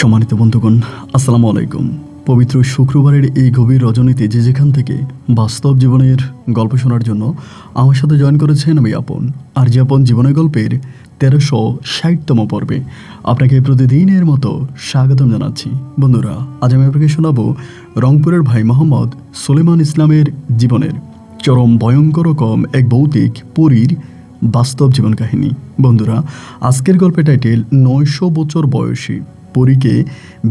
সম্মানিত বন্ধুগণ, আসসালামু আলাইকুম। পবিত্র শুক্রবারের এই গভীর রজনীতে যে যেখান থেকে বাস্তব জীবনের গল্প শোনার জন্য আমার সাথে জয়েন করেছেন আমি আপন। আর যে আপন জীবনের গল্পের 1360তম পর্বে আপনাকে প্রতিদিনের মতো স্বাগতম জানাচ্ছি। বন্ধুরা, আজ আমি আপনাকে শোনাবো রংপুরের ভাই মোহাম্মদ সুলেমান ইসলামের জীবনের চরম ভয়ঙ্কর রকম এক ভৌতিক পরীর বাস্তব জীবন কাহিনী। বন্ধুরা, আজকের গল্পের টাইটেল 900 বছর বয়সী পরীকে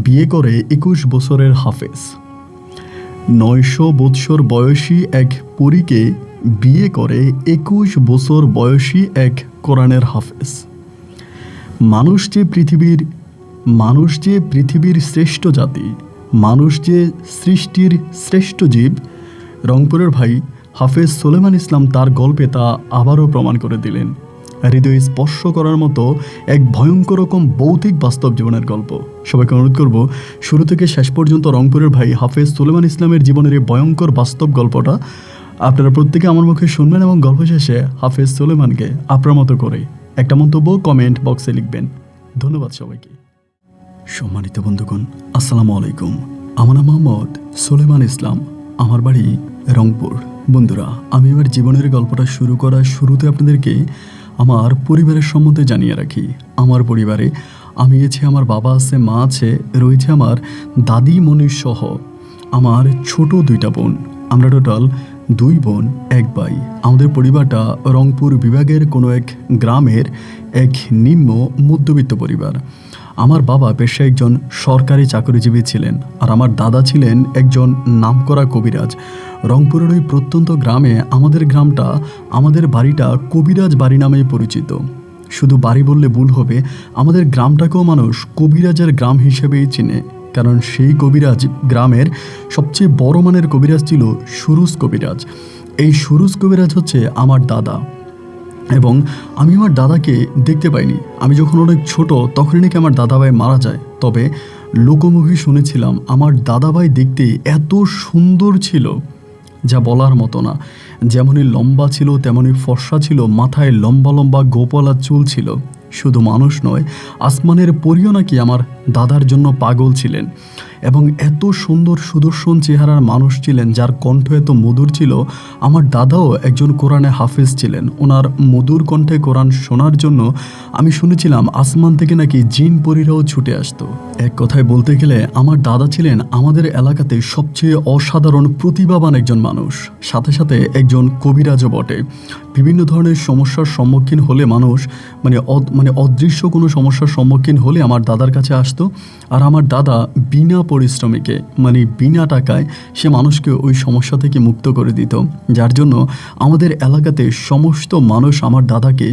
বিয়ে করে 21 বছরের হাফেজ। 900 বছর বয়সী এক পরীকে বিয়ে করে 21 বছর বয়সী এক কোরআনের হাফেজ। মানুষ যে পৃথিবীর শ্রেষ্ঠ জাতি, মানুষ যে সৃষ্টির শ্রেষ্ঠ জীব, রংপুরের ভাই হাফেজ সুলেমান ইসলাম তার গল্পে তা আবারও প্রমাণ করে দিলেন। হৃদয় স্পর্শ করার মতো এক ভয়ঙ্কর রকম ভৌতিক বাস্তব জীবনের গল্প। সবাইকে অনুরোধ করব শুরু থেকে শেষ পর্যন্ত রংপুরের ভাই হাফেজ সুলেমান ইসলামের জীবনের এই ভয়ঙ্কর বাস্তব গল্পটা আপনারা প্রত্যেকে আমার মুখে শুনবেন এবং গল্প শেষে হাফেজ সুলেমানকে আপনার মতো করে একটা মন্তব্য কমেন্ট বক্সে লিখবেন। ধন্যবাদ সবাইকে। সম্মানিত বন্ধুগণ, আসসালামু আলাইকুম। আমার নাম মোহাম্মদ সুলেমান ইসলাম, আমার বাড়ি রংপুর। বন্ধুরা, আমি আমার জীবনের গল্পটা শুরু করার শুরুতে আপনাদেরকে আমার পরিবারের সম্বন্ধে জানিয়ে রাখি। আমার পরিবারে আমি আছি, আমার বাবা আছে, মা আছে, রয়েছে আমার দাদি মনির সহ আমার ছোট 2টা বোন। আমরা টোটাল 2 বোন 1 ভাই। আমাদের পরিবারটা রংপুর বিভাগের কোনো এক গ্রামের এক নিম্ন মধ্যবিত্ত পরিবার। আমার বাবা পেশায় একজন সরকারি চাকরিজীবী ছিলেন, আর আমার দাদা ছিলেন একজন নামকরা কবিরাজ। রংপুরের ওই প্রত্যন্ত গ্রামে আমাদের বাড়িটা কবিরাজ বাড়ি নামেই পরিচিত। শুধু বাড়ি বললে ভুল হবে, আমাদের গ্রামটাকেও মানুষ কবিরাজের গ্রাম হিসেবেই চিনে, কারণ সেই কবিরাজ গ্রামের সবচেয়ে বড় মানের কবিরাজ ছিল সুরুজ কবিরাজ। এই সুরুজ কবিরাজ হচ্ছে আমার দাদা, এবং আমি আমার দাদাকে দেখতে পাইনি। আমি যখন অনেক ছোট তখনই নাকি আমার দাদাভাই মারা যায়। তবে লোকমুখে শুনেছিলাম আমার দাদাভাই দেখতে এত সুন্দর ছিল যা বলার মতো না। যেমনই লম্বা ছিল তেমনই ফর্সা ছিল, মাথায় লম্বা লম্বা গোপলা চুল ছিল। শুধু মানুষ নয়, আসমানের পরীও নাকি আমার দাদার জন্য পাগল ছিলেন। এবং এত সুন্দর সুদর্শন চেহারার মানুষ ছিলেন যার কণ্ঠ এত মধুর ছিল। আমার দাদাও একজন কোরআনে হাফেজ ছিলেন। ওনার মধুর কণ্ঠে কোরআন শোনার জন্য আমি শুনেছিলাম আসমান থেকে নাকি জিন পরীরাও ছুটে আসতো। এক কথায় বলতে গেলে আমার দাদা ছিলেন আমাদের এলাকাতে সবচেয়ে অসাধারণ প্রতিভাবান একজন মানুষ, সাথে সাথে একজন কবিরাজও বটে। বিভিন্ন ধরনের সমস্যার সম্মুখীন হলে মানুষ অদৃশ্য কোনো সমস্যার সম্মুখীন হলে আমার দাদার কাছে আসতো, আর আমার দাদা বিনা পরিশ্রমিকে বিনা টাকায় সে মানুষকে ওই সমস্যা থেকে মুক্ত করে দিত, যার জন্য আমাদের এলাকাতে সমস্ত মানুষ আমার দাদাকে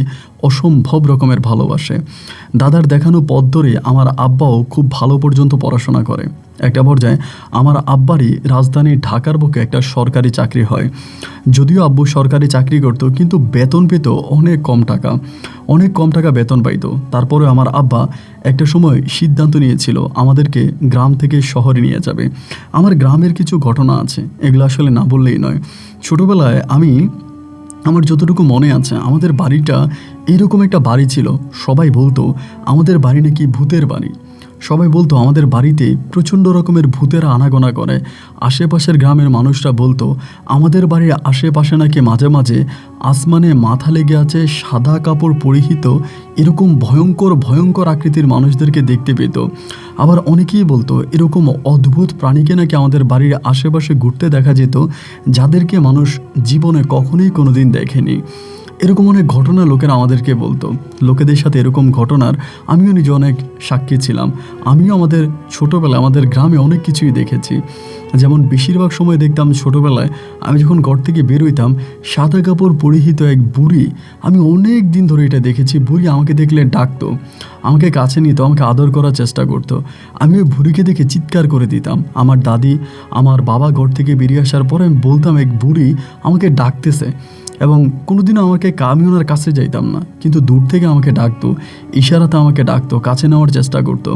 অসম্ভব রকমের ভালোবাসে। দাদার দেখানো পথ ধরে আমার আব্বাও খুব ভালো পর্যন্ত পড়াশোনা করে। একটা পর্যায়ে আমার আব্বারই রাজধানী ঢাকার বুকে একটা সরকারি চাকরি হয়। যদিও আব্বু সরকারি চাকরি করত, কিন্তু বেতন পেত অনেক কম টাকা বেতন পাইতো। তারপরে আমার আব্বা একটা সময় সিদ্ধান্ত নিয়েছিল আমাদেরকে গ্রাম থেকে শহরে নিয়ে যাবে। আমার গ্রামের কিছু ঘটনা আছে, এগুলো আসলে না বললেই নয়। ছোটোবেলায় আমার যতটুকু মনে আছে, আমাদের বাড়িটা এরকম একটা বাড়ি ছিল। সবাই বলতো আমাদের বাড়ি নাকি ভূতের বাড়ি। সবাই বলতো আমাদের বাড়িতে প্রচণ্ড রকমের ভূতেরা আনাগোনা করে। আশেপাশের গ্রামের মানুষরা বলতো আমাদের বাড়ির আশেপাশে নাকি মাঝে মাঝে আসমানে মাথা লেগে আছে সাদা কাপড় পরিহিত এরকম ভয়ঙ্কর আকৃতির মানুষদেরকে দেখতে পেত। আবার অনেকেই বলতো এরকম অদ্ভুত প্রাণীকে নাকি আমাদের বাড়ির আশেপাশে ঘুরতে দেখা যেত, যাদেরকে মানুষ জীবনে কখনোই কোনোদিন দেখেনি। এরকম অনেক ঘটনা লোকেরা আমাদেরকে বলতো। লোকেদের সাথে এরকম ঘটনার আমিও নিজে অনেক সাক্ষী ছিলাম। আমিও আমাদের ছোটোবেলায় আমাদের গ্রামে অনেক কিছুই দেখেছি। যেমন বেশিরভাগ সময় দেখতাম ছোটোবেলায় আমি যখন ঘর থেকে বের হইতাম, সাদা কাপড় পরিহিত এক বুড়ি, আমি অনেক দিন ধরে এটা দেখেছি। বুড়ি আমাকে দেখলে ডাকতো, আমাকে কাছে নিত, আমাকে আদর করার চেষ্টা করতো। আমি ওই বুড়িকে দেখে চিৎকার করে দিতাম। আমার দাদি আমার বাবা ঘর থেকে বেরিয়ে আসার পরে আমি বলতাম এক বুড়ি আমাকে ডাকতেছে, এবং কোনোদিনও আমি ওনার কাছে যাইতাম না, কিন্তু দূর থেকে আমাকে ডাকতো, ইশারাতে আমাকে ডাকতো, কাছে নেওয়ার চেষ্টা করতো।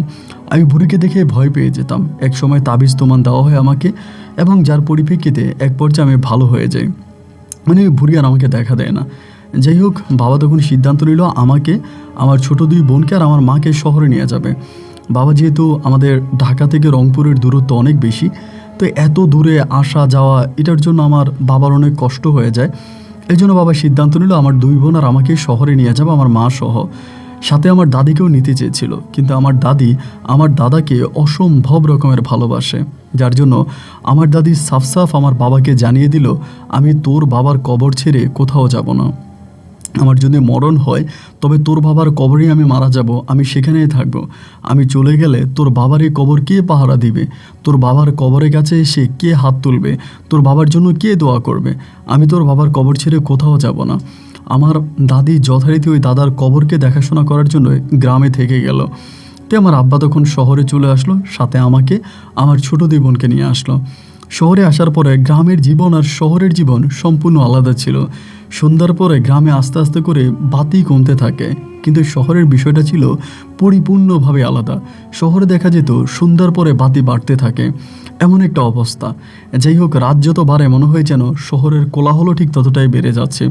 আমি বুড়িকে দেখে ভয় পেয়ে যেতাম। এক সময় তাবিজ তোমান দেওয়া হয় আমাকে, এবং যার পরিপ্রেক্ষিতে এক পর্যায়ে আমি ভালো হয়ে যাই। ওই বুড়ি আর আমাকে দেখা দেয় না। যাই হোক, বাবা তখন সিদ্ধান্ত নিল আমাকে, আমার ছোট 2 বোনকে আর আমার মাকে শহরে নিয়ে যাবে। বাবা যেহেতু আমাদের ঢাকা থেকে রংপুরের দূরত্ব অনেক বেশি, তো এত দূরে আসা যাওয়া এটার জন্য আমার বাবার অনেক কষ্ট হয়ে যায়। এই জন্য বাবা সিদ্ধান্ত নিল আমার 2 বোন আর আমাকে শহরে নিয়ে যাবে, আমার মা সহ। সাথে আমার দাদিকেও নিতে চেয়েছিল, কিন্তু আমার দাদি আমার দাদাকে অসম্ভব রকমের ভালোবাসে, যার জন্য আমার দাদি সাফ সাফ আমার বাবাকে জানিয়ে দিল, আমি তোর বাবার কবর ছেড়ে কোথাও যাব না। আমার যদি মরণ হয় তবে তোর বাবার কবরেই আমি মারা যাব, আমি সেখানেই থাকব। আমি চলে গেলে তোর বাবার এই কবর কে পাহারা দিবে? তোর বাবার কবরের কাছে এসে কে হাত তুলবে? তোর বাবার জন্য কে দোয়া করবে? আমি তোর বাবার কবর ছেড়ে কোথাও যাব না। আমার দাদি যথারীতি ওই দাদার কবরকে দেখাশোনা করার জন্য গ্রামে থেকে গেল। তো আমার আব্বা তখন শহরে চলে আসলো, সাথে আমাকে আমার ছোটো 2 বোনকে নিয়ে আসলো। শহরে আসার পরে গ্রামের জীবন আর শহরের জীবন সম্পূর্ণ আলাদা ছিল। সন্ধ্যার পরে গ্রামে আস্তে আস্তে করে বাতি কমতে থাকে, কিন্তু শহরের বিষয়টা ছিল পরিপূর্ণভাবে আলাদা। শহরে দেখা যেত সন্ধ্যার পরে বাতি বাড়তে থাকে, এমন একটা অবস্থা। যাই হোক, রাত যত বাড়ে মনে হয় যেন শহরের কোলাহলও ঠিক ততটাই বেড়ে যাচ্ছে।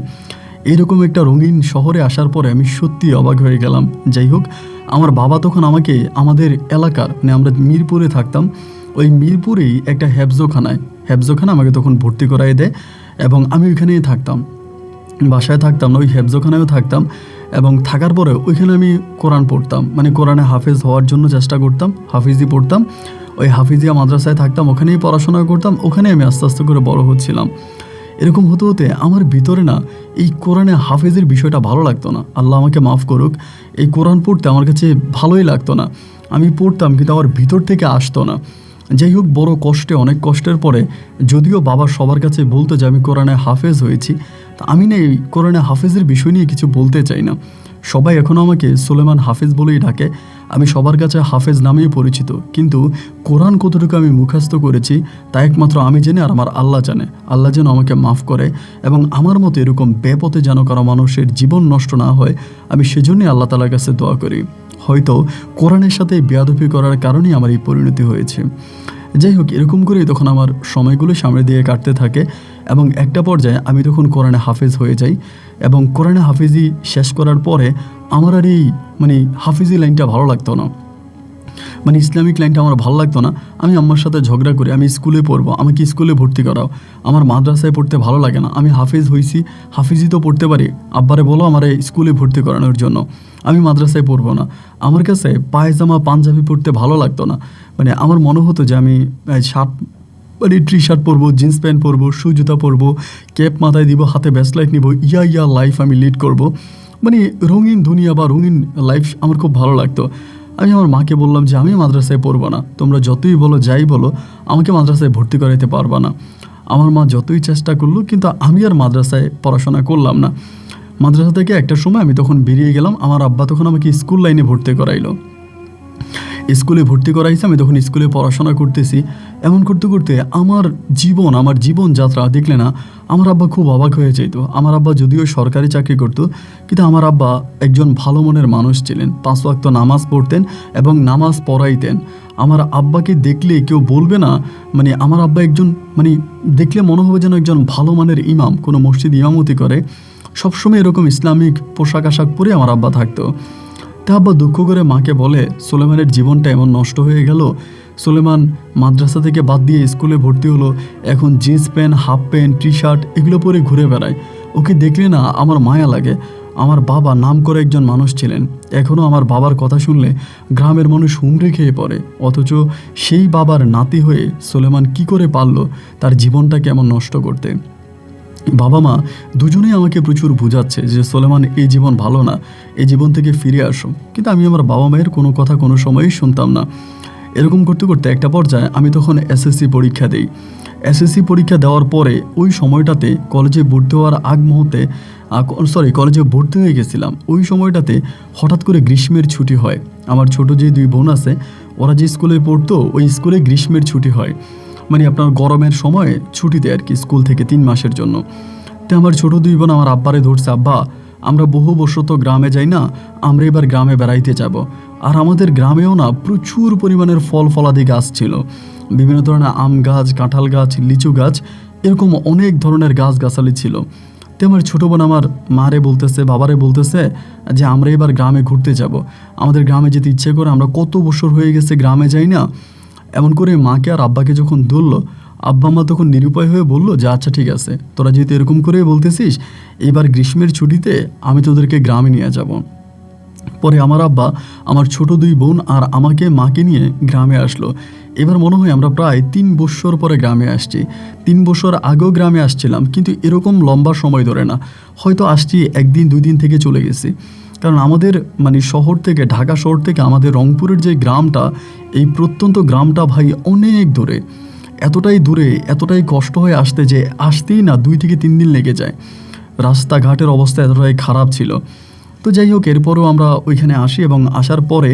এরকম একটা রঙিন শহরে আসার পরে আমি সত্যি অবাক হয়ে গেলাম। যাই হোক, আমার বাবা তখন আমাকে আমাদের এলাকার, মানে আমরা মিরপুরে থাকতাম, ওই মিরপুরেই একটা হেফজোখানা আমাকে তখন ভর্তি করাই দেয়, এবং আমি ওইখানেই থাকতাম। বাসায় থাকতাম না, ওই হেফজোখানায়ও থাকতাম। এবং থাকার পরে ওইখানে আমি কোরআন পড়তাম, মানে কোরআনে হাফেজ হওয়ার জন্য চেষ্টা করতাম, হাফিজি পড়তাম। ওই হাফিজিয়া মাদ্রাসায় থাকতাম, ওখানেই পড়াশোনা করতাম, ওখানেই আমি আস্তে আস্তে করে বড় হচ্ছিলাম। এরকম হতে হতে আমার ভিতরে না এই কোরআনে হাফেজের বিষয়টা ভালো লাগতো না। আল্লাহ আমাকে মাফ করুক, এই কোরআন পড়তে আমার কাছে ভালোই লাগতো না। আমি পড়তাম কিন্তু আমার ভিতর থেকে আসতো না। যাই হোক, বড় কষ্টে, অনেক কষ্টের পরে, যদিও বাবা সবার কাছে বলতো যে আমি কোরআনে হাফেজ হয়েছি, তা আমি না এই কোরআনে হাফেজের বিষয় নিয়ে কিছু বলতে চাই না। সবাই এখনও আমাকে সুলেমান হাফেজ বলেই ডাকে, আমি সবার কাছে হাফেজ নামেই পরিচিত। কিন্তু কোরআন কতটুকু আমি মুখস্থ করেছি তা একমাত্র আমি জানি আর আমার আল্লাহ জানে। আল্লাহ যেন আমাকে মাফ করে এবং আমার মতো এরকম বেপথে যেন কারো মানুষের জীবন নষ্ট না হয়, আমি সেজন্যই আল্লাহ তাআলার কাছে দোয়া করি। হয়তো কোরআনের সাথে বেয়াদবি করার কারণেই আমার এই পরিণতি হয়েছে। যাই হোক, এরকম করেই তখন আমার সময়গুলো সামনে দিয়ে কাটতে থাকে, এবং একটা পর্যায়ে আমি তখন কোরআনে হাফেজ হয়ে যাই। এবং কোরআনে হাফেজি শেষ করার পরে আমার আর এই হাফিজি লাইনটা ভালো লাগতো না, ইসলামিক লাইনটা আমার ভালো লাগতো না। আমি আম্মার সাথে ঝগড়া করি, আমি স্কুলে পড়বো, আমাকে স্কুলে ভর্তি করাও, আমার মাদ্রাসায় পড়তে ভালো লাগে না। আমি হাফেজ হয়েছি, হাফিজি তো পড়তে পারি, আব্বারে বলো আমার স্কুলে ভর্তি করানোর জন্য, আমি মাদ্রাসায় পড়বো না। আমার কাছে পায়জামা পাঞ্জাবি পড়তে ভালো লাগতো না। আমার মনে হতো যে আমি শার্ট টি শার্ট পরবো, জিন্স প্যান্ট পরবো, শু জুতা পরবো, ক্যাপ মাথায় দিব, হাতে ব্যাসলাইট নিব, ইয়া লাইফ আমি লিড করবো। রঙিন দুনিয়া বা রঙিন লাইফ আমার খুব ভালো লাগতো। আমি আমার মাকে বললাম যে আমি মাদ্রাসায় পড়বো না, তোমরা যতই বলো যাই বলো, আমাকে মাদ্রাসায় ভর্তি করাইতে পারবা না। আমার মা যতই চেষ্টা করলো, কিন্তু আমি আর মাদ্রাসায় পড়াশোনা করলাম না। মাদ্রাসা থেকে একটা সময় আমি তখন বেরিয়ে গেলাম, আমার আব্বা তখন আমাকে স্কুল লাইনে ভর্তি করাইলো। স্কুলে ভর্তি করাইছে, আমি তখন স্কুলে পড়াশোনা করতেছি। এমন করতে করতে আমার জীবনযাত্রা দেখলে না আমার আব্বা খুব অবাক হয়ে যেত। আমার আব্বা যদিও সরকারি চাকরি করতো, কিন্তু আমার আব্বা একজন ভালো মনের মানুষ ছিলেন, 5 ওয়াক্ত নামাজ পড়তেন এবং নামাজ পড়াইতেন। আমার আব্বাকে দেখলে কেউ বলবে না, আমার আব্বা একজন দেখলে মনে হবে যেন একজন ভালো মানের ইমাম, কোনো মসজিদ ইমামতি করে। সবসময় এরকম ইসলামিক পোশাক আশাক পরে আমার আব্বা থাকতো। তা আব্বা দুঃখ করে মাকে বলে, সুলেমানের জীবনটা এমন নষ্ট হয়ে গেল। সুলেমান মাদ্রাসা থেকে বাদ দিয়ে স্কুলে ভর্তি হলো, এখন jeans pant, half pant, T shirt এগুলো পরে ঘুরে বেড়ায়। ওকে দেখলে না আমার মায়া লাগে। আমার বাবা নাম করে একজন মানুষ ছিলেন, এখনও আমার বাবার কথা শুনলে গ্রামের মানুষ হুমড়ে খেয়ে পড়ে। অথচ সেই বাবার নাতি হয়ে সুলেমান কি করে পারলো তার জীবনটা কেমন নষ্ট করতে। বাবা মা দুজনেই আমাকে প্রচুর বোঝাচ্ছে যে সুলেমান এই জীবন ভালো না, এই জীবন থেকে ফিরে আসো, কিন্তু আমি আমার বাবা মায়ের কোনো কথা কোনো সময়ই শুনতাম না। এরকম করতে করতে একটা পর্যায়ে আমি তখন এসএসসি পরীক্ষা দিই। এসএসসি পরীক্ষা দেওয়ার পরে ওই সময়টাতে কলেজে ভর্তি হওয়ার কলেজে ভর্তি হয়ে গেছিলাম। ওই সময়টাতে হঠাৎ করে গ্রীষ্মের ছুটি হয়। আমার ছোট যে 2 বোন আছে, ওরা যে স্কুলে পড়তো ওই স্কুলে গ্রীষ্মের ছুটি হয়, আপনার গরমের সময় ছুটি দেয় আর কি, স্কুল থেকে 3 মাসের জন্য। তো আমার ছোট 2 বোন আমার আব্বারে ধরছে, আব্বা আমরা বহু বছর তো গ্রামে যাই না, আমরা এবার গ্রামে বেড়াইতে যাব। আর আমাদের গ্রামেও না প্রচুর পরিমাণের ফলাদি গাছ ছিল, বিভিন্ন ধরনের আম গাছ, কাঁঠাল গাছ, লিচু গাছ, এরকম অনেক ধরনের গাছগাছালি ছিল। তো আমার ছোটো বোন আমার মারে বলতেছে, বাবারে বলতেছে যে আমরা এবার গ্রামে ঘুরতে যাব, আমাদের গ্রামে যেতে ইচ্ছে করে, আমরা কত বছর হয়ে গেছে গ্রামে যাই না। এমন করে মাকে আর আব্বাকে যখন ধরলো, আব্বা আম্মা তখন নিরুপায় হয়ে বললো যে আচ্ছা ঠিক আছে, তোরা যেহেতু এরকম করে বলতেছিস, এবার গ্রীষ্মের ছুটিতে আমি তোদেরকে গ্রামে নিয়ে যাব। পরে আমার আব্বা আমার ছোট 2 বোন আর আমাকে মাকে নিয়ে গ্রামে আসলো। এবার মনে হয় আমরা প্রায় 3 বছর পরে গ্রামে আসছি। 3 বছর আগেও গ্রামে আসছিলাম, কিন্তু এরকম লম্বা সময় ধরে না, হয়তো আসছি 1 দিন 2 দিন থেকে চলে গেছি। কারণ আমাদের মানে শহর থেকে, ঢাকা শহর থেকে আমাদের রংপুরের যে গ্রামটা, এই প্রত্যন্ত গ্রামটা ভাই অনেক দূরে, এতটাই দূরে, এতটাই কষ্ট হয়ে আসতে যে আসতেই না 2 থেকে 3 দিন লেগে যায়। রাস্তাঘাটের অবস্থা এতটাই খারাপ ছিল। তো যাই হোক, এরপরেও আমরা ওইখানে আসি এবং আসার পরে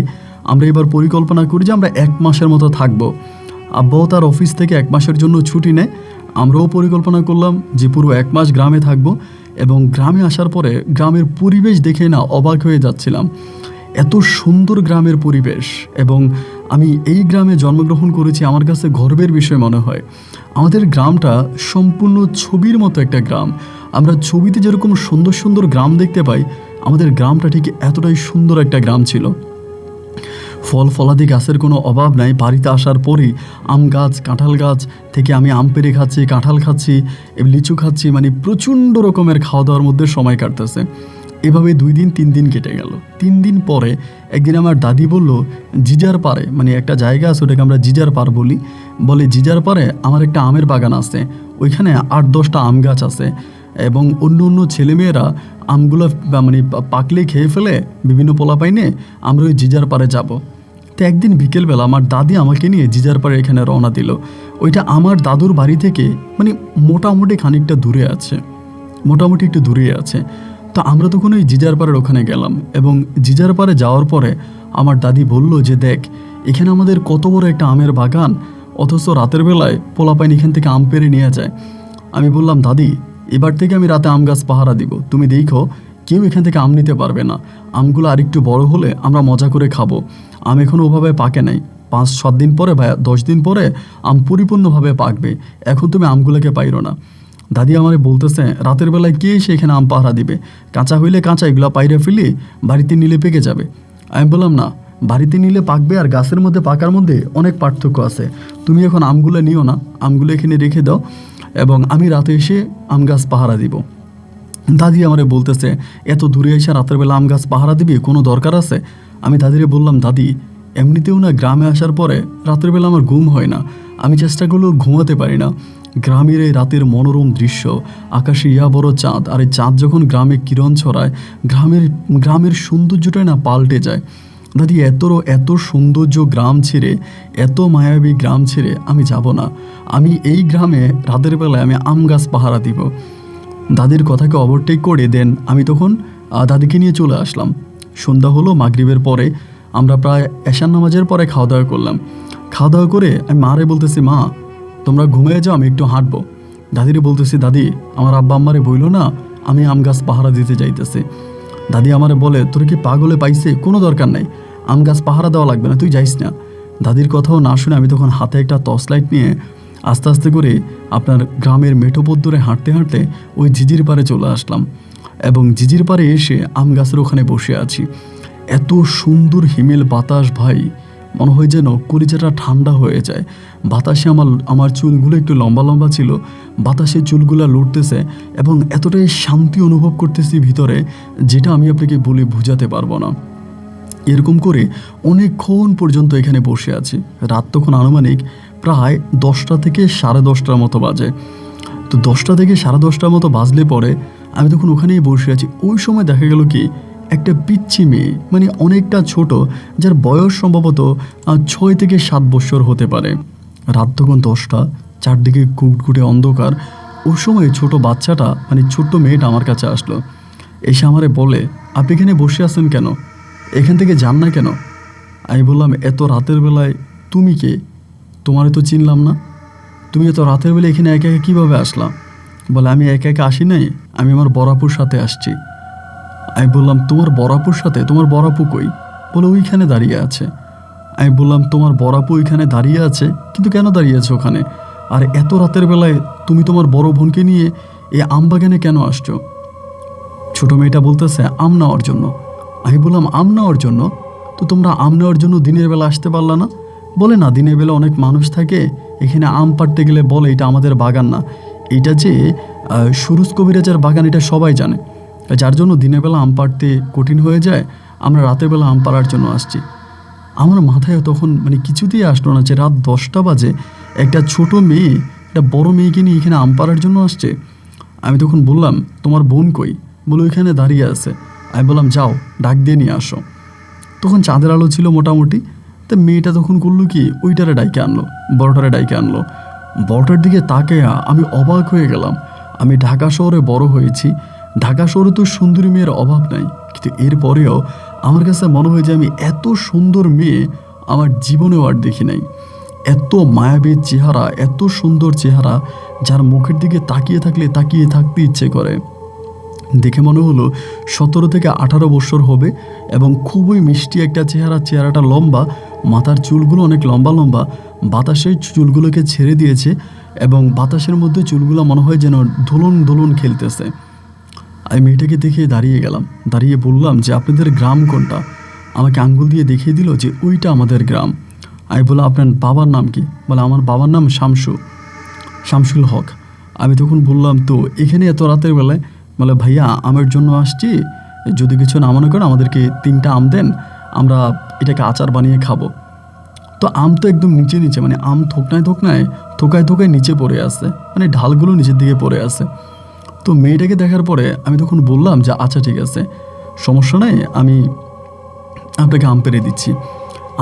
আমরা এবার পরিকল্পনা করি যে আমরা 1 মাসের মতো থাকবো। আব্বাও তার অফিস থেকে 1 মাসের জন্য ছুটি নেয়। আমরাও পরিকল্পনা করলাম যে পুরো 1 মাস গ্রামে থাকবো। এবং গ্রামে আসার পরে গ্রামের পরিবেশ দেখে না অবাক হয়ে যাচ্ছিলাম। এত সুন্দর গ্রামের পরিবেশ, এবং আমি এই গ্রামে জন্মগ্রহণ করেছি, আমার কাছে গর্বের বিষয় মনে হয়। আমাদের গ্রামটা সম্পূর্ণ ছবির মতো একটা গ্রাম। আমরা ছবিতে যেরকম সুন্দর সুন্দর গ্রাম দেখতে পাই, আমাদের গ্রামটা ঠিক এতটাই সুন্দর একটা গ্রাম ছিল। ফল ফলাদি গাছের কোনো অভাব নাই। বাড়িতে আসার পরেই আম গাছ, কাঁঠাল গাছ থেকে আমি আম পেড়ে খাচ্ছি, কাঁঠাল খাচ্ছি, লিচু খাচ্ছি, মানে প্রচণ্ড রকমের খাওয়া দাওয়ার মধ্যে সময় কাটতেছে। এভাবে 2 দিন 3 দিন কেটে গেল। 3 দিন পরে একদিন আমার দাদি বলল, জিজার পাড়ে, মানে একটা জায়গা আছে, ওটাকে আমরা জিজার পাড় বলি, বলে জিজার পাড়ে আমার একটা আমের বাগান আছে, ওইখানে 8-10টা আম গাছ আছে, এবং অন্য অন্য ছেলেমেয়েরা আমগুলো মানে পাকলে খেয়ে ফেলে, বিভিন্ন পোলাপাইনে আমরা ওই জিজার পাড়ে যাব। তো একদিন বিকেলবেলা আমার দাদি আমাকে নিয়ে জিজার পাড়ে এখানে রওনা দিল। ওইটা আমার দাদুর বাড়ি থেকে মানে মোটামুটি খানিকটা দূরে আছে, মোটামুটি একটু দূরে আছে। তো আমরা তখন ওই জিজার পাড়ের ওখানে গেলাম, এবং জিজার পাড়ে যাওয়ার পরে আমার দাদি বলল যে দেখ, এখানে আমাদের কত বড় একটা আমের বাগান, অথচ রাতের বেলায় পোলাপাইন এখান থেকে আম পেড়ে নিয়ে যায়। আমি বললাম, দাদি এবার থেকে আমি রাতে আম গাছ পাহারা দিব, তুমি দেখো কেউ এখান থেকে আম নিতে পারবে না। আমগুলো আরেকটু বড় হলে আমরা মজা করে খাবো। আম এখনও ওভাবে পাকে নাই, 5-7 দিন পরে বা 10 দিন পরে আম পরিপূর্ণভাবে পাকবে, এখন তুমি আমগুলোকে পাইরো না। দাদি আমারে বলতেছে, রাতের বেলায় কে এসে এখানে আম পাহারা দিবে, কাঁচা হইলে কাঁচা, এগুলো পাইরে ফেলি, বাড়িতে নিলে পেকে যাবে। আমি বললাম, না, বাড়িতে নিলে পাকবে আর গাছের মধ্যে পাকার মধ্যে অনেক পার্থক্য আছে, তুমি এখন আমগুলো নিও না, আমগুলো এখানে রেখে দাও, এবং আমি রাতে এসে আম গাছ পাহারা দিব। দাদি আমারে বলতেছে, এত দূরে এসে রাতের বেলা আম গাছ পাহারা দিবি, কোনো দরকার আছে? আমি দাদিরে বললাম, দাদি এমনিতেও না গ্রামে আসার পরে রাতের বেলা আমার ঘুম হয় না, আমি চেষ্টা করলেও ঘুমাতে পারি না। গ্রামের এই রাতের মনোরম দৃশ্য, আকাশে ইয়া বড় চাঁদ, আর এই চাঁদ যখন গ্রামে কিরণ ছড়ায়, গ্রামের সৌন্দর্যটাই না পাল্টে যায়। দাদি এত সৌন্দর্য গ্রাম ছেড়ে, এত মায়াবী গ্রাম ছেড়ে আমি যাব না, আমি এই গ্রামে রাতের বেলায় আমি আম গাছ পাহারা দিব। দাদির কথাকে ওভারটেক করে দেন আমি তখন দাদিকে নিয়ে চলে আসলাম। সন্ধ্যা হলো, মাগরিবের পরে আমরা প্রায় এশার নামাজের পরে খাওয়া দাওয়া করলাম। খাওয়া দাওয়া করে আমি মারে বলতেছি, মা তোমরা ঘুমিয়ে যাও, আমি একটু হাঁটবো। দাদিরে বলতেছি, দাদি আমার আব্বা আম্মারে বইলো না আমি আম গাছ পাহারা দিতে যাইতেছি। দাদি আমারে বলে, তোর কি পাগলে পাইছে, কোনো দরকার নাই, আম গাছ পাহারা দেওয়া লাগবে না, তুই যাইস না। দাদির কথাও না শুনে আমি তখন হাতে একটা টর্চ লাইট নিয়ে আস্তে আস্তে করে আপনার গ্রামের মেঠো পথ ধরে হাঁটতে হাঁটতে ওই জিজির পাড়ে চলে আসলাম, এবং জিজির পাড়ে এসে আম গাছের ওখানে বসে আছি। এত সুন্দর হিমেল বাতাস ভাই, মনে হয় যেন কলিজাটা ঠান্ডা হয়ে যায়। বাতাসে আমার চুলগুলো একটু লম্বা লম্বা ছিল, বাতাসে চুলগুলো লড়তেছে, এবং এতটাই শান্তি অনুভব করতেছি ভিতরে, যেটা আমি আপনাকে বলে বোঝাতে পারবো না। এরকম করে অনেকক্ষণ পর্যন্ত এখানে বসে আছি। রাত তখন আনুমানিক প্রায় 10টা থেকে 10:30টার মতো বাজে। তো 10টা থেকে 10:30টার মতো বাজলে পরে আমি তখন ওখানেই বসে আছি। ওই সময় দেখা গেল কি, একটা পিচ্ছি মেয়ে, মানে অনেকটা ছোট, যার বয়স সম্ভবত 6 থেকে 7 বছর হতে পারে। রাত তখন 10টা, চারদিকে কুটকুটে অন্ধকার। ওই সময় ছোট বাচ্চাটা, মানে ছোট্ট মেয়েটা আমার কাছে আসলো, এসে আমারে বলে, আপনি এখানে বসে আছেন কেন, এখান থেকে যান না কেন? আমি বললাম, এত রাতের বেলায় তুমি কে, তোমারে তো চিনলাম না, তুমি এত রাতের বেলা এখানে একা একা কীভাবে আসলাম? বলে, আমি একা একা আসি নাই, আমি আমার বড়াপুর সাথে আসছি। আমি বললাম, তোমার বড়াপুর সাথে, তোমার বড়াপু কই? বলে, ওইখানে দাঁড়িয়ে আছে। আমি বললাম, তোমার বড়াপু ওইখানে দাঁড়িয়ে আছে, কিন্তু কেন দাঁড়িয়ে আছে ওখানে? আর এত রাতের বেলায় তুমি তোমার বড় বোনকে নিয়ে এই আমবাগানে কেন আসছো? ছোট মেয়েটা বলতেছে আম নেওয়ার জন্য। আমি বললাম আম নেওয়ার জন্য? তো তোমরা আম নেওয়ার জন্য দিনের বেলা আসতে পারলা না? বলে না, দিনের বেলা অনেক মানুষ থাকে, এখানে আম পাড়তে গেলে বলে এটা আমাদের বাগান না, এটা যে সুরুজ কবিরাজের বাগান, এটা সবাই জানে, যার জন্য দিনের বেলা আম পাড়তে কঠিন হয়ে যায়, আমরা রাতের বেলা আম পাড়ার জন্য আসছি। আমার মাথায় তখন মানে কিছুতেই আসলো না যে রাত 10টা বাজে একটা ছোট মেয়ে একটা বড় মেয়েকে নিয়ে এখানে আম পাড়ার জন্য আসছে। আমি তখন বললাম তোমার বোন কই? বলে ওইখানে দাঁড়িয়ে আছে। আমি বললাম যাও ডাক দিয়ে নিয়ে আসো। তখন চাঁদের আলো ছিল মোটামুটি। তো মেয়েটা তখন করলো কি, ওইটারে ডাইকে আনলো, বড়টারে ডাইকে আনলো। বড়টার দিকে তাকে আমি অবাক হয়ে গেলাম। আমি ঢাকা শহরে বড় হয়েছি, ঢাকা শহরে তো সুন্দরী মেয়ের অভাব নাই, কিন্তু এরপরেও আমার কাছে মনে হয় যে আমি এত সুন্দর মেয়ে আমার জীবনেও আর দেখি নাই। এত মায়াবী চেহারা, এত সুন্দর চেহারা, যার মুখের দিকে তাকিয়ে থাকলে তাকিয়ে থাকতে ইচ্ছে করে। দেখে মনে হলো 17 থেকে 18 বছর হবে এবং খুবই মিষ্টি একটা চেহারা। চেহারাটা লম্বা, মাথার চুলগুলো অনেক লম্বা লম্বা, বাতাসের চুলগুলোকে ছেড়ে দিয়েছে এবং বাতাসের মধ্যে চুলগুলো মনে হয় যেন দোলন দোলন খেলতেছে। আমি মেয়েটাকে দেখে দাঁড়িয়ে গেলাম, দাঁড়িয়ে বললাম যে আপনাদের গ্রাম কোনটা? আমাকে আঙ্গুল দিয়ে দেখিয়ে দিল যে ওইটা আমাদের গ্রাম। আমি বললাম আপনার বাবার নাম কি? বলে আমার বাবার নাম শামসুল হক। আমি তখন বললাম তো এখানে এত রাতের বেলায়? বলে ভাইয়া আমের জন্য আসছি, যদি কিছু না মনে করেন আমাদেরকে 3টা আম দেন, আমরা এটাকে আচার বানিয়ে খাবো। তো আম তো একদম নিচে নিচে, মানে আম থোকায় থোকায় নিচে পড়ে আছে, মানে ঢালগুলো নিচের দিকে পড়ে আছে। তো মেয়েটাকে দেখার পরে আমি তখন বললাম যে আচ্ছা ঠিক আছে, সমস্যা নাই, আমি আপনাকে আম পেড়ে দিচ্ছি।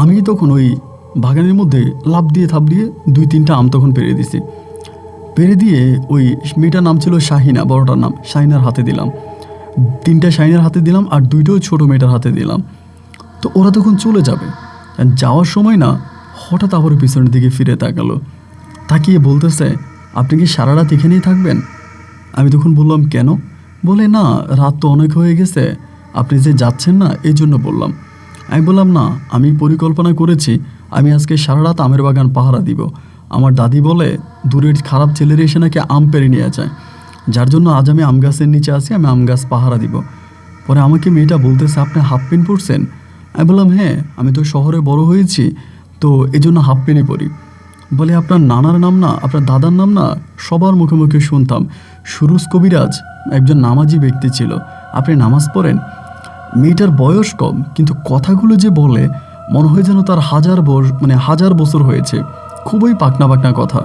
আমি তখন ওই বাগানের মধ্যে লাফ দিয়ে 2-3টা আম তখন পেড়ে দিছি। পেড়ে দিয়ে ওই মেয়েটার নাম ছিল শাহিনা, বড়টার নাম শাহিনার হাতে দিলাম। 3টা শাহিনার হাতে দিলাম আর 2টো ছোট মেয়েটার হাতে দিলাম। তো ওরা তখন চলে যাবে, যাওয়ার সময় না হঠাৎ আবার পিছনের দিকে ফিরে তাকালো, তাকিয়ে বলতেছে আপনি কি সারা রাত এখানেই থাকবেন? আমি তখন বললাম কেন? বলে না, রাত তো অনেক হয়ে গেছে, আপনি যে যাচ্ছেন না এই জন্য বললাম। আমি বললাম না, আমি পরিকল্পনা করেছি আমি আজকে সারা রাত আমের বাগান পাহারা দিব। আমার দাদি বলে দূরের খারাপ ছেলেরা এসে নাকি আম পেড়ে নিয়ে যায়, যার জন্য আজ আমি আম গাছের নিচে আছি, আমি আম গাছ পাহারা দিব। পরে আমাকে মেয়েটা বলতেছে আপনি হাফ প্যান্ট পরছেন? আমি বললাম হ্যাঁ, আমি তো শহরে বড় হয়েছি, তো এই জন্য হাফ প্যান্টই পরি। বলে আপনার নানার নাম না, আপনার দাদার নাম না সবার মুখে মুখে শুনতাম, সুরুজ কবিরাজ, একজন নামাজি ব্যক্তি ছিল, আপনি নামাজ পড়েন। মেয়েটার বয়স কম, কিন্তু কথাগুলো যে বলে মনে হয় যেন তার হাজার বছর হয়েছে, খুবই পাকনা পাকনা কথা।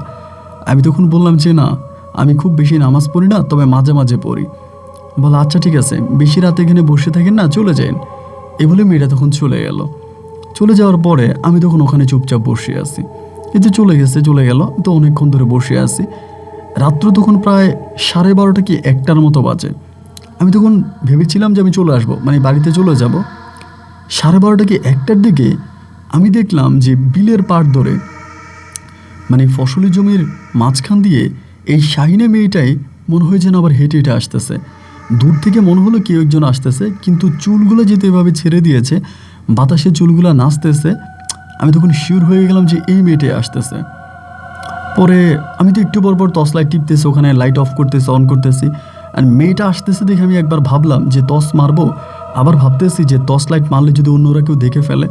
আমি তখন বললাম যে না, আমি খুব বেশি নামাজ পড়ি না, তবে মাঝে মাঝে পড়ি। বলে আচ্ছা ঠিক আছে, বেশি রাতে এখানে বসে থাকেন না, চলে যান। এ বলে মেয়েটা তখন চলে গেল। চলে যাওয়ার পরে আমি তখন ওখানে চুপচাপ বসে আছি। এই যে চলে গেল, তো অনেকক্ষণ ধরে বসে আছি। রাত্র তখন প্রায় 12:30 কি 1টার মতো বাজে। আমি তখন ভেবেছিলাম যে আমি চলে আসবো, মানে বাড়িতে চলে যাব। 12:30 কি 1টার দিকে আমি দেখলাম যে বিলের পাড় ধরে, মানে ফসলি জমির মাঝখান দিয়ে এই শাহিনা মেয়েটাই মনে হয় যেন আবার হেঁটে হেঁটে আসতেছে। দূর থেকে মনে হলো কেউ একজন আসতেছে, কিন্তু চুলগুলো যেতে এভাবে ছেড়ে দিয়েছে, বাতাসে চুলগুলো নাচতেছে। আমি তখন শিওর হয়ে গেলাম যে এই মেয়েটাই আসতেছে। পরে আমি তো একটু পর টর্চ লাইট টিপতেছি, ওখানে লাইট অফ করতেছি, অন করতেছি, আর মেয়েটা আসতেছে দেখে আমি একবার ভাবলাম যে টর্চ মারবো, আবার ভাবতেছি যে টর্চ লাইট মারলে যদি অন্যরা কেউ দেখে ফেলে,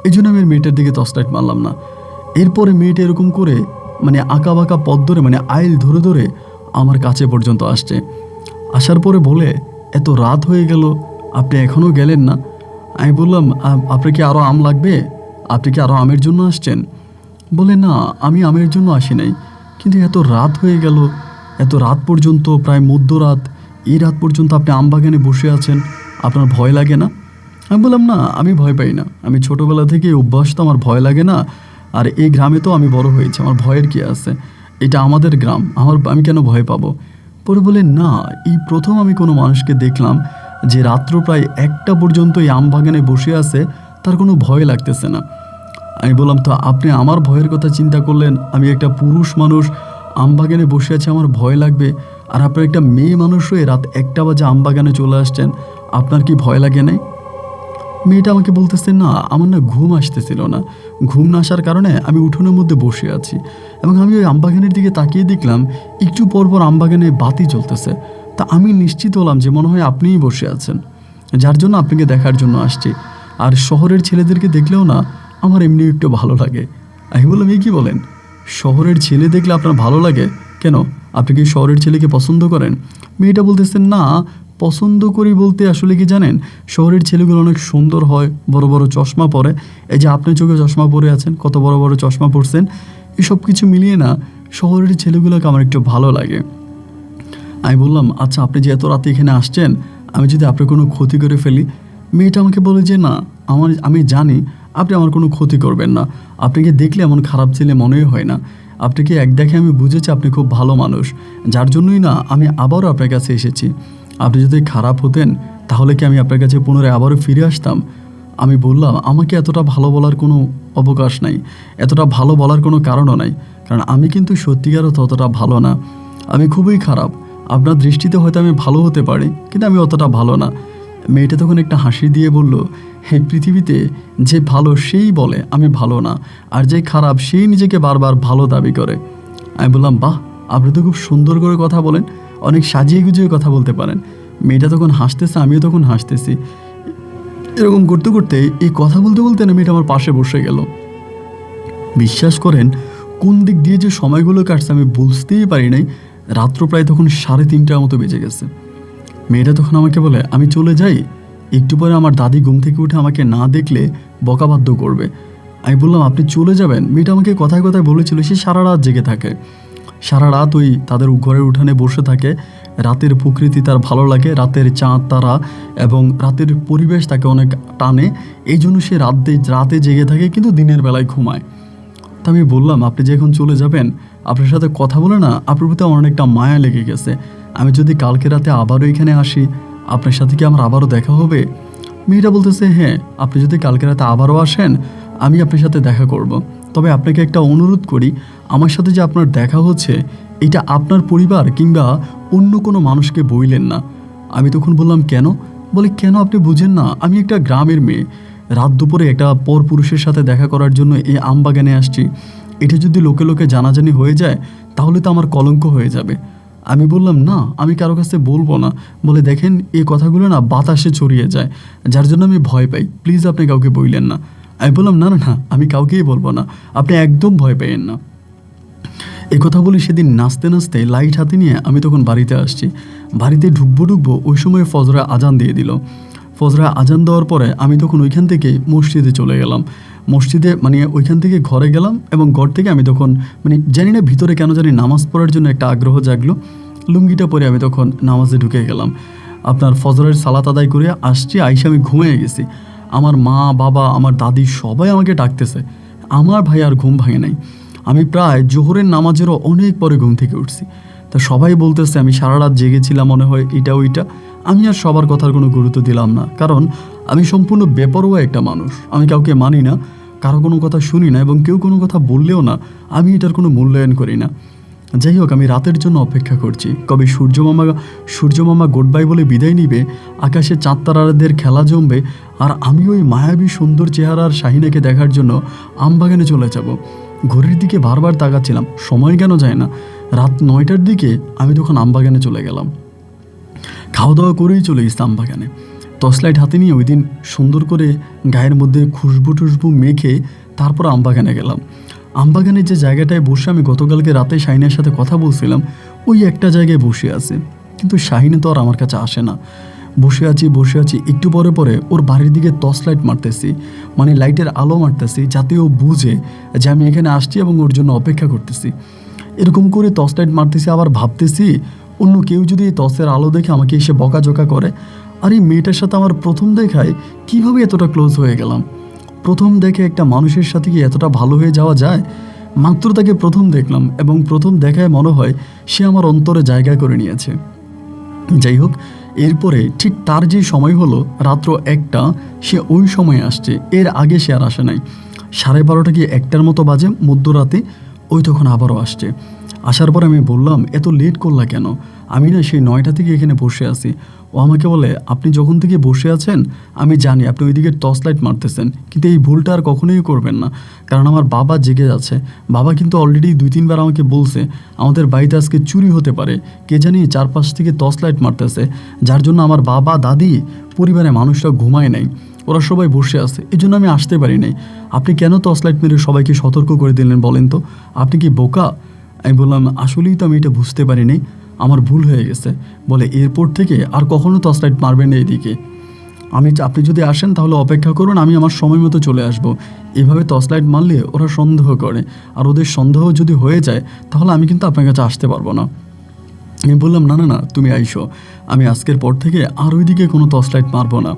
এই জন্য আমি মেয়েটার দিকে টর্চ লাইট মারলাম না। এরপরে মেয়েটা এরকম করে মানে আঁকা বাঁকা পথ ধরে, মানে আইল ধরে ধরে আমার কাছে পর্যন্ত আসছে। আসার পরে বলে এত রাত হয়ে গেল, আপনি এখনও গেলেন না? আমি বললাম আপনার কি আরও আম লাগবে? আপনি কি আরও আমের জন্য আসছেন? বলে না, আমি আমের জন্য আসি নাই, কিন্তু এত রাত হয়ে গেল, এত রাত পর্যন্ত, প্রায় মধ্যরাত, এই রাত পর্যন্ত আপনি আম বাগানে বসে আছেন, আপনার ভয় লাগে না? আমি বললাম না, আমি ভয় পাই না, আমি ছোটোবেলা থেকে অভ্যাস, তো আমার ভয় লাগে না। আর এই গ্রামে তো আমি বড় হয়েছি, আমার ভয়ের কি আছে, এটা আমাদের গ্রাম, আমি কেন ভয় পাবো? পরে বলে না, এই প্রথম আমি কোনো মানুষকে দেখলাম যে রাত্র প্রায় 1টা পর্যন্ত এই আম বাগানে বসে আছে, তার কোনো ভয় লাগতেছে না। আমি বললাম তো আপনি আমার ভয়ের কথা চিন্তা করলেন, আমি একটা পুরুষ মানুষ আম বাগানে বসে আছি, আমার ভয় লাগবে, আর আপনার একটা মেয়ে মানুষ হয়ে রাত 1টা বাজে আম বাগানে চলে আসছেন, আপনার কি ভয় লাগে নাই? মেয়েটা আমাকে বলতেছে না, আমার না ঘুম আসতেছিল না, ঘুম না আসার কারণে আমি উঠোনের মধ্যে বসে আছি, এবং আমি ওই আমবাগানের দিকে তাকিয়ে দেখলাম একটু পরপর আমবাগানে বাতি জ্বলতেছে, তা আমি নিশ্চিত হলাম যে মনে হয় আপনিই বসে আছেন, যার জন্য আপনাকে দেখার জন্য আসছি। আর শহরের ছেলেদেরকে দেখলেও না আমার এমনি একটু ভালো লাগে। আমি বললাম, এই কী বলেন, শহরের ছেলে দেখলে আপনার ভালো লাগে কেন? আপনি কি শহরের ছেলেকে পছন্দ করেন? মেয়েটা বলতেছেন, না পছন্দ করি বলতে আসলে কি জানেন, শহরের ছেলেগুলো অনেক সুন্দর হয়, বড় বড় চশমা পরে, এই যে আপনি চোখে চশমা পরে আছেন, কত বড় বড় চশমা পরছেন, এসব কিছু মিলিয়ে না শহরের ছেলেগুলোকে আমার একটু ভালো লাগে। আমি বললাম, আচ্ছা আপনি যে এত রাতে এখানে আসছেন, আমি যদি আপনার কোনো ক্ষতি করে ফেলি? মেয়েটা আমাকে বলে যে না, আমি জানি আপনি আমার কোনো ক্ষতি করবেন না, আপনাকে দেখলে এমন খারাপ ছেলে মনেই হয় না, আপনাকে এক দেখে আমি বুঝেছি আপনি খুব ভালো মানুষ, যার জন্যই না আমি আবারও আপনার কাছে এসেছি। আপনি যদি খারাপ হতেন তাহলে কি আমি আপনার কাছে পুনরায় আবারও ফিরে আসতাম? আমি বললাম, আমাকে এতটা ভালো বলার কোনো অবকাশ নাই, এতটা ভালো বলার কোনো কারণও নাই, কারণ আমি কিন্তু সত্যিকারও ততটা ভালো না, আমি খুবই খারাপ। আপনার দৃষ্টিতে হয়তো আমি ভালো হতে পারি, কিন্তু আমি অতটা ভালো না। মেয়েটা তখন একটা হাসি দিয়ে বলল, এই পৃথিবীতে যে ভালো সেই বলে আমি ভালো না, আর যে খারাপ সেই নিজেকে বারবার ভালো দাবি করে। আমি বললাম, বাহ, আপনি তো খুব সুন্দর করে কথা বলেন, অনেক সাজিয়ে গুজিয়ে কথা বলতে পারেন। মেয়েটা তখন হাসতেছে, আমিও তখন হাসতেছি। এরকম করতে করতে এই কথা বলতে বলতে না মেয়েটা আমার পাশে বসে গেল। বিশ্বাস করেন, কোন দিক দিয়ে যে সময়গুলো কাটছে আমি বুঝতেই পারি নাই। রাত্র প্রায় তখন 3:30টার মতো বেজে গেছে। মেয়েটা তখন আমাকে বলে, আমি চলে যাই, একটু পরে আমার দাদি ঘুম থেকে উঠে আমাকে না দেখলে বকাবাধ্য করবে। আমি বললাম, আপনি চলে যাবেন? মেয়েটা আমাকে কথায় কথায় বলেছিল সে সারা রাত জেগে থাকে, সারা রাত ওই তাদের ঘরের উঠানে বসে থাকে, রাতের প্রকৃতি তার ভালো লাগে, রাতের চাঁদ তারা এবং রাতের পরিবেশ তাকে অনেক টানে, এই জন্য সে রাতে জেগে থাকে কিন্তু দিনের বেলায় ঘুমায়। তা আমি বললাম, আপনি যে এখন চলে যাবেন, আপনার সাথে কথা বলে না আপনার প্রতি আমার অনেকটা মায়া লেগে গেছে, আমি যদি কালকে রাতে আবারও এখানে আসি, আপনার সাথে কি আমার আবারও দেখা হবে? মেয়েটা বলতেছে, হ্যাঁ, আপনি যদি কালকে রাতে আবারও আসেন আমি আপনার সাথে দেখা করব, তবে আপনাকে একটা অনুরোধ করি, আমার সাথে যে আপনার দেখা হচ্ছে এটা আপনার পরিবার কিংবা অন্য কোনো মানুষকে বইলেন না। আমি তখন বললাম, কেন? বলে, কেন আপনি বুঝেন না, আমি একটা গ্রামের মেয়ে, রাত দুপুরে একটা পর পুরুষের সাথে দেখা করার জন্য এই আমবাগানে আসছি, এটা যদি লোকে লোকে জানাজানি হয়ে যায় তাহলে তো আমার কলঙ্ক হয়ে যাবে। আমি বললাম, না আমি কারো কাছে বলবো না। বলে, দেখেন এই কথাগুলো না বাতাসে ছড়িয়ে যায়, যার জন্য আমি ভয় পাই, প্লিজ আপনি কাউকে বললেন না। আমি বললাম, না না না, আমি কাউকেই বলবো না, আপনি একদম ভয় পেয়েন না। এই কথা বলে সেদিন নাচতে নাচতে লাইট হাতে নিয়ে আমি তখন বাড়িতে আসছি। বাড়িতে ঢুকবো ওই সময় ফজরে আজান দিয়ে দিল। ফজরে আজান দেওয়ার পরে আমি তখন ওইখান থেকে মসজিদে চলে গেলাম। মসজিদে মানে ওইখান থেকে ঘরে গেলাম এবং ঘর থেকে আমি তখন জানি না ভিতরে কেন জানি নামাজ পড়ার জন্য একটা আগ্রহ জাগলো। লুঙ্গিটা পরে আমি তখন নামাজে ঢুকে গেলাম। আপনার ফজরের সালাত আদায় করে আসছি, আইসা আমি ঘুমিয়ে গেছি। আমার মা বাবা আমার দাদি সবাই আমাকে ডাকতেছে, আমার ভাই আর ঘুম ভাঙে নাই। আমি প্রায় জোহরের নামাজেরও অনেক পরে ঘুম থেকে উঠছি। তা সবাই বলতেছে আমি সারা রাত জেগেছিলাম মনে হয়, এটা ওইটা। আমি আর সবার কথার কোনো গুরুত্ব দিলাম না, কারণ আমি সম্পূর্ণ বেপরোয়া একটা মানুষ, আমি কাউকে মানি না, কারো কোনো কথা শুনি না এবং কেউ কোনো কথা বললেও না আমি এটার কোনো মূল্যায়ন করি না। যাই হোক, আমি রাতের জন্য অপেক্ষা করছি, কবে সূর্যমামা গুড বাই বলে বিদায় নিবে, আকাশে চাঁদ তারাদের খেলা জমবে, আর আমি ওই মায়াবী সুন্দর চেহারার শাহিনাকে দেখার জন্য আমবাগানে চলে যাব। ঘড়ির দিকে বারবার তাকাচ্ছিলাম, সময় কেন যায় না। রাত 9টার দিকে আমি তখন আমবাগানে চলে গেলাম। খাওয়া দাওয়া করেই চলে গেছি আমবাগানে। টর্চলাইট হাতে নিয়ে ওই দিন সুন্দর করে গায়ের মধ্যে খুশবু টুসবু মেখে তারপর আমবাগানে গেলাম। আমবাগানের যে জায়গাটায় বসে আমি গতকালকে রাতে শাহিনের সাথে কথা বলছিলাম, ওই একটা জায়গায় বসে আছে, কিন্তু শাহিনে তো আর আমার কাছে আসে না। বসে আছি, একটু পরে পরে ওর বাড়ির দিকে টর্চ লাইট মারতেছি, লাইটের আলো মারতেছি, যাতে ও বুঝে যে আমি এখানে আসছি এবং ওর জন্য অপেক্ষা করতেছি। এরকম করে টর্চ লাইট মারতেছি, আবার ভাবতেছি অন্য কেউ যদি এই টর্চের আলো দেখে আমাকে এসে বকাঝকা করে, আর এই মেয়েটার সাথে আমার প্রথম দেখায় কীভাবে এতটা ক্লোজ হয়ে গেলাম। প্রথম দেখে একটা মানুষের সাথে কি এতটা ভালো হয়ে যাওয়া যায়? মাত্র তাকে প্রথম দেখলাম এবং প্রথম দেখায় মনে হয় সে আমার অন্তরে জায়গা করে নিয়েছে। যাই হোক, এরপরে ঠিক তার যে সময় হলো রাত্র 1টা, সে ওই সময় আসছে, এর আগে সে আর আসে নাই। 12:30 কি 1টার মতো বাজে মধ্যরাতে, ওই তখন আবারও আসছে। আসার পর আমি বললাম, এত লেট করলা কেন? আমি না সেই 9টা থেকে এখানে বসে আছি। ও আমাকে বলে, আপনি যখন থেকে বসে আছেন আমি জানি আপনি ওইদিকে টর্চ লাইট মারতেছেন, কিন্তু এই ভুলটা আর কখনোই করবেন না, কারণ আমার বাবা জেগে যাচ্ছে। বাবা কিন্তু অলরেডি 2-3 বার আমাকে বলছে আমাদের বাড়িতে আজকে চুরি হতে পারে, কে জানি চারপাশ থেকে টর্চ লাইট মারতেছে, যার জন্য আমার বাবা দাদি পরিবারের মানুষরা ঘুমায় নাই, ওরা সবাই বসে আছে, এই জন্য আমি আসতে পারি নাই। আপনি কেন টর্চ লাইট মেরে সবাইকে সতর্ক করে দিলেন বলেন তো? আপনি কি বোকা? আমি বললাম, আসলেই তো আমি এটা বুঝতে পারিনি, আমার ভুল হয়ে গেছে। বলে, এরপর থেকে আর কখনো টর্চ লাইট মারবেন না এইদিকে। আপনি যদি আসেন তাহলে অপেক্ষা করুন, আমি আমার সময় মতো চলে আসব। এভাবে টর্চ লাইট মারলে ওরা সন্দেহ করে, আর ওদের সন্দেহ যদি হয়ে যায় তাহলে আমি কিন্তু আপনার কাছে আসতে পারবো না। আমি বললাম, না না না, তুমি আইসো, আমি আজকের পর থেকে আর ওইদিকে কোনো টর্চ লাইট মারবো না।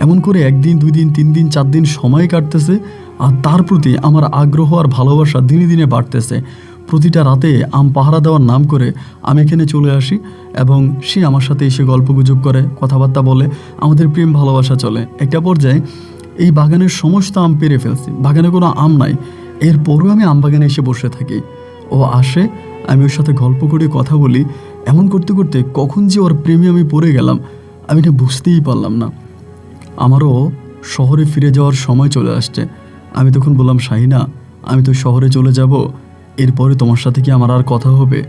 এমন করে 1 দিন 2 দিন 3 দিন 4 দিন সময় কাটতেছে, আর তার প্রতি আমার আগ্রহ আর ভালোবাসা দিনে দিনে বাড়তেছে। প্রতিটা রাতে পাহারা দেওয়ার নাম করে আমি এখানে চলে আসি, এবং সে আমার সাথে এসে গল্পগুজব করে, কথাবার্তা বলে, আমাদের প্রেম ভালোবাসা চলে। একটা পর্যায়ে এই বাগানের সমস্ত আম পেরে ফেলছি, বাগানে কোনো আম নাই, এরপরও আমি আম বাগানে এসে বসে থাকি। ও আসে, আমি ওর সাথে গল্প করে কথা বলি, এমন করতে করতে কখন যে ওর প্রেমে আমি পড়ে গেলাম আমি এটা বুঝতেই পারলাম না। আমারও শহরে ফিরে যাওয়ার সময় চলে আসছে। আমি তখন বললাম, শাহিনা, আমি তো শহরে চলে যাব, এরপরে তোমার সাথে কি আমার আর কথা হবে?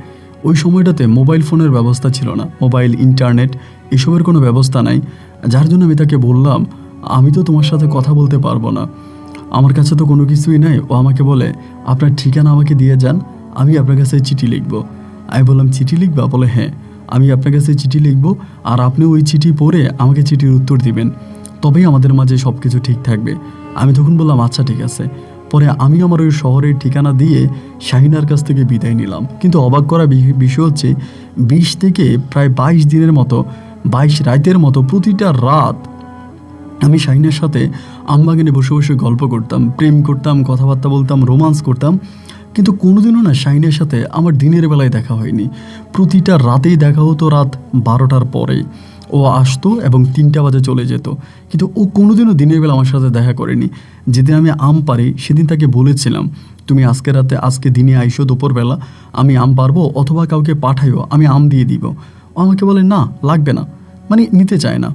ওই সময়টাতে মোবাইল ফোনের ব্যবস্থা ছিল না, মোবাইল, ইন্টারনেট এসবের কোনো ব্যবস্থা নাই, যার জন্য আমি তাকে বললাম, আমি তো তোমার সাথে কথা বলতে পারবো না, আমার কাছে তো কোনো কিছুই নাই। ও আমাকে বলে, আপনার ঠিকানা আমাকে দিয়ে যান, আমি আপনার কাছে চিঠি লিখব। আমি বললাম, চিঠি লিখবা? বলে, হ্যাঁ, আমি আপনার কাছে চিঠি লিখব, আর আপনি ওই চিঠি পড়ে আমাকে চিঠির উত্তর দিবেন, তবেই আমাদের মাঝে সব কিছু ঠিক থাকবে। আমি তখন বললাম, আচ্ছা ঠিক আছে। পরে আমি আমার ওই শহরের ঠিকানা দিয়ে শাহিনার কাছ থেকে বিদায় নিলাম। কিন্তু অবাক করা বিষয় হচ্ছে, 20 থেকে প্রায় 22 দিনের মতো, 22 রাতের মতো প্রতিটা রাত আমি শাহিনের সাথে আমবাগানে বসে বসে গল্প করতাম, প্রেম করতাম, কথাবার্তা বলতাম, রোমান্স করতাম, কিন্তু কোনোদিনও না শাহিনের সাথে আমার দিনের বেলায় দেখা হয়নি। প্রতিটা রাতেই দেখা হতো রাত 12টার পরে। ও আসতো এবং 3টা বাজে চলে যেত, কিন্তু ও কোনোদিনও দিনের বেলা আমার সাথে দেখা করেনি। যেদিন আমি আম পারি সেদিন তাকে বলেছিলাম, তুমি আজকে রাতে, আজকে দিনে আইসো দুপুরবেলা, আমি আম পারবো, অথবা কাউকে পাঠাইও, আমি আম দিয়ে দিব। ও আমাকে বলে, না লাগবে না, মানে নিতে চায় না।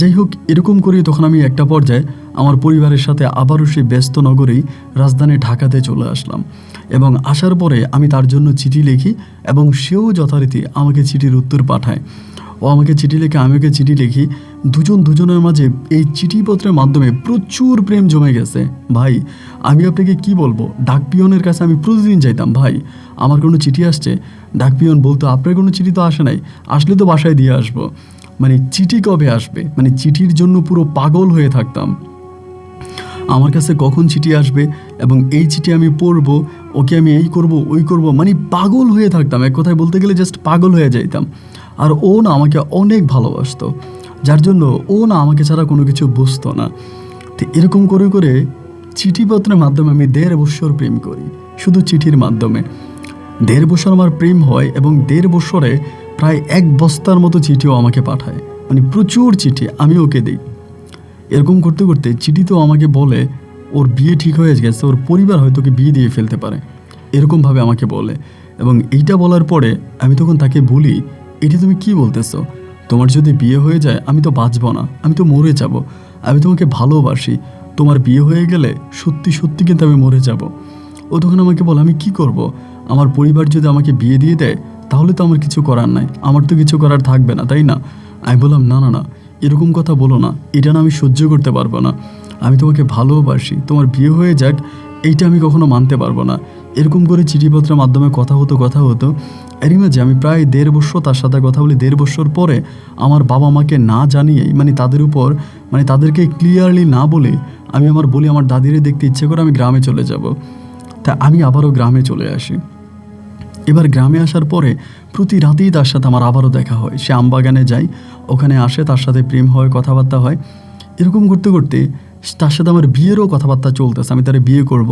যাই হোক, এরকম করেই তখন আমি একটা পর্যায়ে আমার পরিবারের সাথে আবারও সেই ব্যস্ত নগরেই রাজধানী ঢাকাতে চলে আসলাম, এবং আসার পরে আমি তার জন্য চিঠি লিখি, এবং সেও যথারীতি আমাকে চিঠির উত্তর পাঠায়। ও আমাকে চিঠি লিখে, আমি ওকে চিঠি লিখি, দুজনের মাঝে এই চিঠিপত্রের মাধ্যমে প্রচুর প্রেম জমে গেছে। ভাই, আমি আপনাকে কি বলবো, ডাকপিয়নের কাছে আমি প্রতিদিন যাইতাম, ভাই আমার কোনো চিঠি আসছে, ডাকপিয়ন বলতো, আপনার কোনো চিঠি তো আসে নাই, আসলে তো বাসায় দিয়ে আসবো। মানে চিঠি কবে আসবে, মানে চিঠির জন্য পুরো পাগল হয়ে থাকতাম, আমার কাছে কখন চিঠি আসবে এবং এই চিঠি আমি পড়বো, ওকে আমি এই করব ওই করব, মানে পাগল হয়ে থাকতাম, এক কথায় বলতে গেলে জাস্ট পাগল হয়ে যাইতাম। আর ও না আমাকে অনেক ভালোবাসতো, যার জন্য ও না আমাকে ছাড়া কোনো কিছু বুঝতো না। তো এরকম করে করে চিঠিপত্রের মাধ্যমে আমি 1.5 বছর প্রেম করি, শুধু চিঠির মাধ্যমে 1.5 বছর আমার প্রেম হয়, এবং 1.5 বছরে প্রায় 1 বস্তার মতো চিঠিও আমাকে পাঠায়, মানে প্রচুর চিঠি আমি ওকে দিই। এরকম করতে করতে চিঠিতেও আমাকে বলে ওর বিয়ে ঠিক হয়ে গেছে, ওর পরিবার হয়তো ওকে বিয়ে দিয়ে ফেলতে পারে, এরকমভাবে আমাকে বলে। এবং এইটা বলার পরে আমি তখন তাকে বলি, এটা তুমি কি বলতেছো? তোমার যদি বিয়ে হয়ে যায় আমি তো বাঁচব না, আমি তো মরে যাব, আমি তোমাকে ভালোবাসি, তোমার বিয়ে হয়ে গেলে সত্যি সত্যি কিন্তু আমি মরে যাব। ও তখন আমাকে বলে, আমি কি করব? আমার পরিবার যদি আমাকে বিয়ে দিয়ে দেয় তাহলে তো আমার কিছু করার নাই, আমার তো কিছু করার থাকবে না, তাই না? আমি বললাম, না না না, এরকম কথা বলো না, এটা না আমি সহ্য করতে পারবো না, আমি তোমাকে ভালোবাসি, তোমার বিয়ে হয়ে যাক এইটা আমি কখনো মানতে পারবো না। এরকম করে চিঠিপত্রের মাধ্যমে কথা হতো। এরই মাঝে আমি প্রায় 1.5 বছর তার সাথে কথা বলি। 1.5 বছর পরে আমার বাবা মাকে না জানিয়েই, মানে তাদের উপর, মানে তাদেরকে ক্লিয়ারলি না বলে আমি বলি আমার দাদিরে দেখতে ইচ্ছে করে আমি গ্রামে চলে যাব। তা আমি আবারও গ্রামে চলে আসি। এবার গ্রামে আসার পরে প্রতি রাতেই তার সাথে আমার আবারও দেখা হয়, সে আমবাগানে যায়, ওখানে আসে, তার সাথে প্রেম হয়, কথাবার্তা হয়। এরকম করতে করতে তার সাথে আমার বিয়েরও কথাবার্তা চলতেছে, আমি তারে বিয়ে করব,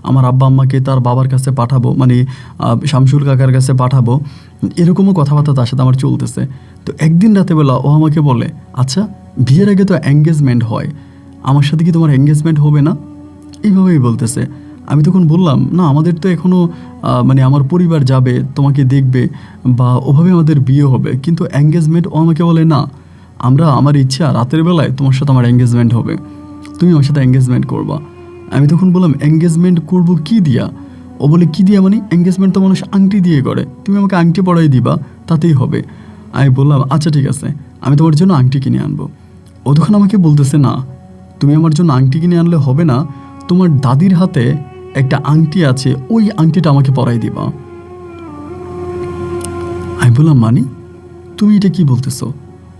আমার আব্বা আম্মাকে তার বাবার কাছে পাঠাবো, মানে শামসুল কাকার কাছে পাঠাবো, এরকমও কথাবার্তা তার সাথে আমার চলতেছে। তো একদিন রাতেবেলা ও আমাকে বলে, আচ্ছা বিয়ের আগে তো এঙ্গেজমেন্ট হয়, আমার সাথে কি তোমার এঙ্গেজমেন্ট হবে না? এইভাবেই বলতেছে। আমি তখন বললাম, না আমাদের তো এখনও মানে আমার পরিবার যাবে, তোমাকে দেখবে, বা ওভাবে আমাদের বিয়ে হবে, কিন্তু এঙ্গেজমেন্ট। ও আমাকে বলে, না আমার ইচ্ছা রাতের বেলায় তোমার সাথে আমার এঙ্গেজমেন্ট হবে, তুমি আমার সাথে এঙ্গেজমেন্ট করবা। আমি তখন বললাম, এঙ্গেজমেন্ট করব কি দিয়া? ও বলে, কি দিয়া মানে? এঙ্গেজমেন্ট তো মানুষ আংটি দিয়ে করে, তুমি আমাকে আংটি পরাই দিবা, তাতেই হবে। আমি বললাম, আচ্ছা ঠিক আছে, আমি তোমার জন্য আংটি কিনে আনবো। ও তখন আমাকে বলতেছে, না তুমি আমার জন্য আংটি কিনে আনলে হবে না, তোমার দাদির হাতে একটা আংটি আছে, ওই আংটিটা আমাকে পরাই দিবা। আমি বললাম, মানে তুমি এটা কি বলতেছো?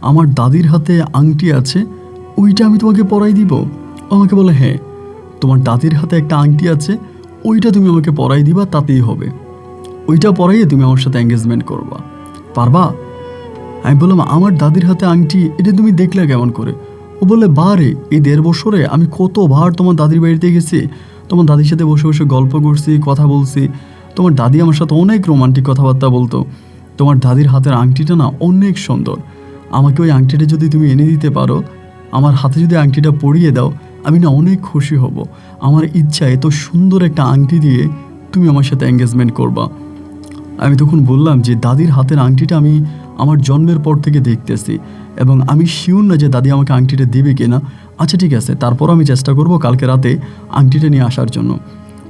আমার দাদির হাতে আংটি আছে, ওইটা আমি তোমাকে পরাই দিব? ও আমাকে বলে, হ্যাঁ তোমার দাদির হাতে একটা আংটি আছে, ওইটা তুমি আমাকে পরাই দিবা, তাতেই হবে। ওইটা পরাইয়ে তুমি আমার সাথে এঙ্গেজমেন্ট করবা, পারবা? আমি বললাম, আমার দাদির হাতে আংটি, এটা তুমি দেখলে কেমন করে? ও বলে, বারে এই 1.5 বছরে আমি কতবার তোমার দাদির বাড়িতে গেছি, তোমার দাদির সাথে বসে বসে গল্প করছি, কথা বলছি। তোমার দাদি আমার সাথে অনেক রোমান্টিক কথাবার্তা বলতো। তোমার দাদির হাতের আংটিটা না অনেক সুন্দর, আমাকে ওই আংটিটা যদি তুমি এনে দিতে পারো, আমার হাতে যদি আংটিটা পরিয়ে দাও, আমি না অনেক খুশি হব। আমার ইচ্ছা এত সুন্দর একটা আংটি দিয়ে তুমি আমার সাথে এঙ্গেজমেন্ট করবা। আমি তখন বললাম যে, দাদির হাতের আংটিটা আমি আমার জন্মের পর থেকে দেখতেছি, এবং আমি শিওর না যে দাদি আমাকে আংটিটা দেবে কিনা। আচ্ছা ঠিক আছে, তারপরও আমি চেষ্টা করব কালকে রাতে আংটিটা নিয়ে আসার জন্য।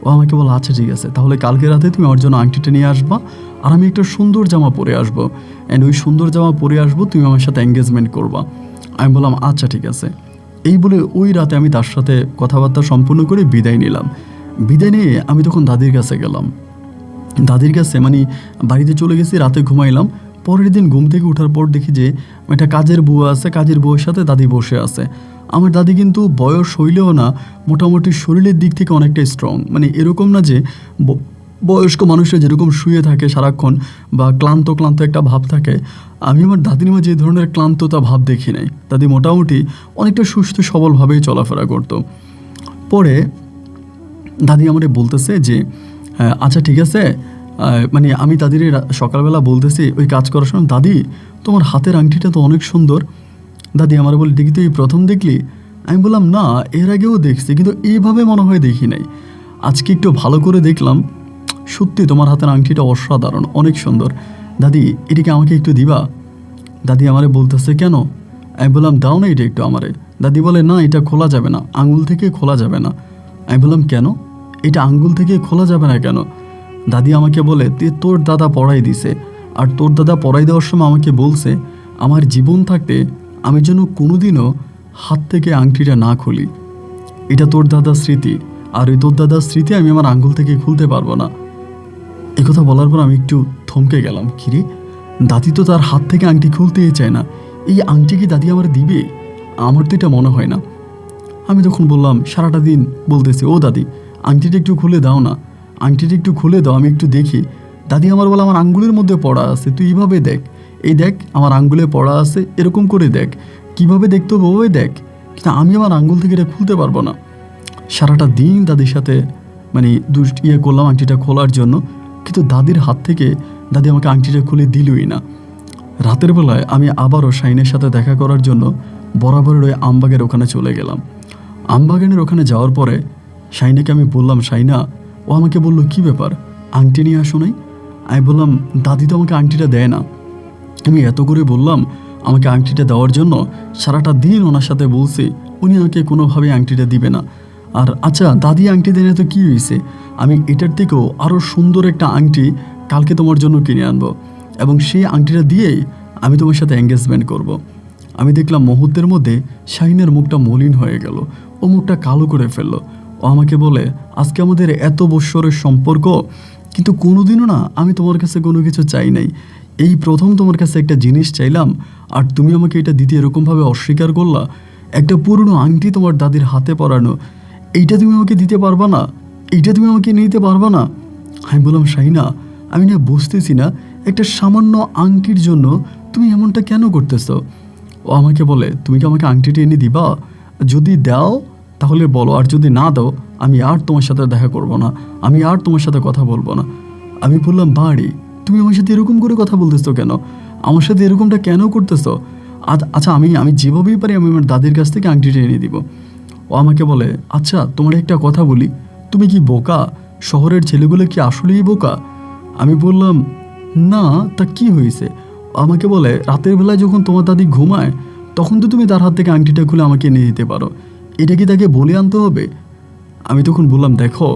ও আমাকে বলো, আচ্ছা ঠিক আছে, তাহলে কালকে রাতে তুমি আমার জন্য আংটিটা নিয়ে আসবা, আর আমি একটা সুন্দর জামা পরে আসবো, অ্যান্ড ওই সুন্দর জামা পরে আসবো, তুমি আমার সাথে এঙ্গেজমেন্ট করবা। আমি বললাম, আচ্ছা ঠিক আছে। এই বলে ওই রাতে আমি তার সাথে কথাবার্তা সম্পূর্ণ করে বিদায় নিলাম। বিদায় নিয়ে আমি তখন দাদির কাছে গেলাম। দাদির কাছে মানে বাড়িতে চলে গেছি, রাতে ঘুমাইলাম। পরের দিন ঘুম থেকে ওঠার পর দেখি যে একটা কাজের বুয়া আছে, কাজের বুয়ার সাথে দাদি বসে আছে। আমার দাদি কিন্তু বয়স হইলেও না, মোটামুটি শরীরের দিক থেকে অনেকটা স্ট্রং, মানে এরকম না যে বয়স্ক মানুষরা যেরকম শুয়ে থাকে সারাক্ষণ, বা ক্লান্ত ক্লান্ত একটা ভাব থাকে। আমি আমার দাদির মাঝে এই ধরনের ক্লান্ততা ভাব দেখি নাই। দাদি মোটামুটি অনেকটা সুস্থ সবলভাবেই চলাফেরা করতো। পরে দাদি আমারে বলতেছে যে, আচ্ছা ঠিক আছে, মানে আমি দাদির সকালবেলা বলতেছি ওই কাজ করার সময়, দাদি তোমার হাতের আংটিটা তো অনেক সুন্দর। দাদি আমার বলে, দেখি তুই প্রথম দেখলি? আমি বললাম, না এর আগেও দেখছি, কিন্তু এইভাবে মনে হয় দেখি নাই, আজকে একটু ভালো করে দেখলাম। সত্যি তোমার হাতের আংটিটা অসাধারণ, অনেক সুন্দর। দাদি এটিকে আমাকে একটু দিবা? দাদি আমারে বলতেছে, কেন? আমি বললাম, দাও না এটা একটু আমারে। দাদি বলে, না এটা খোলা যাবে না, আঙুল থেকে খোলা যাবে না। আমি বললাম, কেন? এটা আঙ্গুল থেকে খোলা যাবে না কেন? দাদি আমাকে বলে, তোর দাদা পড়াই দিছে, আর তোর দাদা পড়াই দেওয়ার সময় আমাকে বলছে আমার জীবন থাকতে আমি যেন কোনোদিনও হাত থেকে আংটিটা না খুলি। এটা তোর দাদার স্মৃতি, আর ওই তোর দাদার স্মৃতি আমি আমার আঙ্গুল থেকে খুলতে পারবো না। একথা বলার পর আমি একটু থমকে গেলাম। কিরে, দাদি তো তার হাত থেকে আংটি খুলতেই চায় না, এই আংটি কি দাদি আমার দিবে? আমার তো এটা মনে হয় না। আমি তখন বললাম, সারাটা দিন বলতেছি, ও দাদি আংটিটা একটু খুলে দাও না, আংটিটা একটু খুলে দাও, আমি একটু দেখি। দাদি আমার বলে, আমার আঙ্গুলের মধ্যে পড়া আছে, তুই এইভাবে দেখ, এই দেখ আমার আঙ্গুলে পড়া আছে, এরকম করে দেখ, কিভাবে দেখতে হবে ওই দেখ, কিন্তু আমি আমার আঙ্গুল থেকে এটা খুলতে পারবো না। সারাটা দিন দাদির সাথে মানে করলাম আংটিটা খোলার জন্য, কিন্তু দাদির হাত থেকে দাদি আমাকে আংটিটা খুলে দিলই না। রাতের বেলায় আমি আবারও শাইনের সাথে দেখা করার জন্য বরাবরের ওই আমবাগের ওখানে চলে গেলাম। আমবাগানের ওখানে যাওয়ার পরে শাইনাকে আমি বললাম, শাইনা। ও আমাকে বলল, কি ব্যাপার, আংটি নিয়ে আসো নাই? আমি বললাম, দাদি তো আমাকে আংটিটা দেয় না। আমি এত করে বললাম আমাকে আংটিটা দেওয়ার জন্য, সারাটা দিন ওনার সাথে বলছি, উনি আমাকে কোনোভাবে আংটিটা দিবে না। আর আচ্ছা দাদি আংটি দেয় না তো কী হয়েছে, আমি এটার থেকেও আরও সুন্দর একটা আংটি কালকে তোমার জন্য কিনে আনবো, এবং সেই আংটিটা দিয়েই আমি তোমার সাথে এঙ্গেজমেন্ট করব। আমি দেখলাম মুহূর্তের মধ্যে শাহিনের মুখটা মলিন হয়ে গেল, ও মুখটা কালো করে ফেললো। ও আমাকে বলে, আজকে আমাদের এত বৎসরের সম্পর্ক, কিন্তু কোনোদিনও না আমি তোমার কাছে কোনো কিছু চাই নাই, এই প্রথম তোমার কাছে একটা জিনিস চাইলাম, আর তুমি আমাকে এটা দিতে এরকমভাবে অস্বীকার করলা। একটা পুরনো আংটি তোমার দাদির হাতে পরানো, এইটা তুমি আমাকে দিতে পারবা না? এইটা তুমি আমাকে নিতে পারবা না? আমি বললাম, শাহিনা আমি না বুঝতেছি না, একটা সামান্য আংটির জন্য তুমি এমনটা কেন করতেছো? ও আমাকে বলে, তুমি কি আমাকে আংটিটা এনে দিবা? যদি দাও তাহলে বলো, আর যদি না দাও আমি আর তোমার সাথে দেখা করব না, আমি আর তোমার সাথে কথা বলবো না। আমি বললাম, বাড়ি তুমি আমার সাথে এরকম করে কথা বলতেছো কেন? আমার সাথে এরকমটা কেন করতেছো? আচ্ছা আমি যেভাবেই পারি আমি আমার দাদির কাছ থেকে আংটিটা এনে দিব। ও আমাকে বলে, আচ্ছা তোমার একটা কথা বলি, তুমি কি বোকা? শহরের ছেলেগুলো কি আসলেই বোকা? আমি বললাম, না, তা কি হয়েছে? আমাকে বলে, রাতের বেলায় যখন তোমার দাদি ঘুমায় তখন তো তুমি তার হাত থেকে আংটিটা খুলে আমাকে নিয়ে দিতে পারো, এটা কি তাকে বলে আনতে হবে? আমি তখন বললাম, দেখো,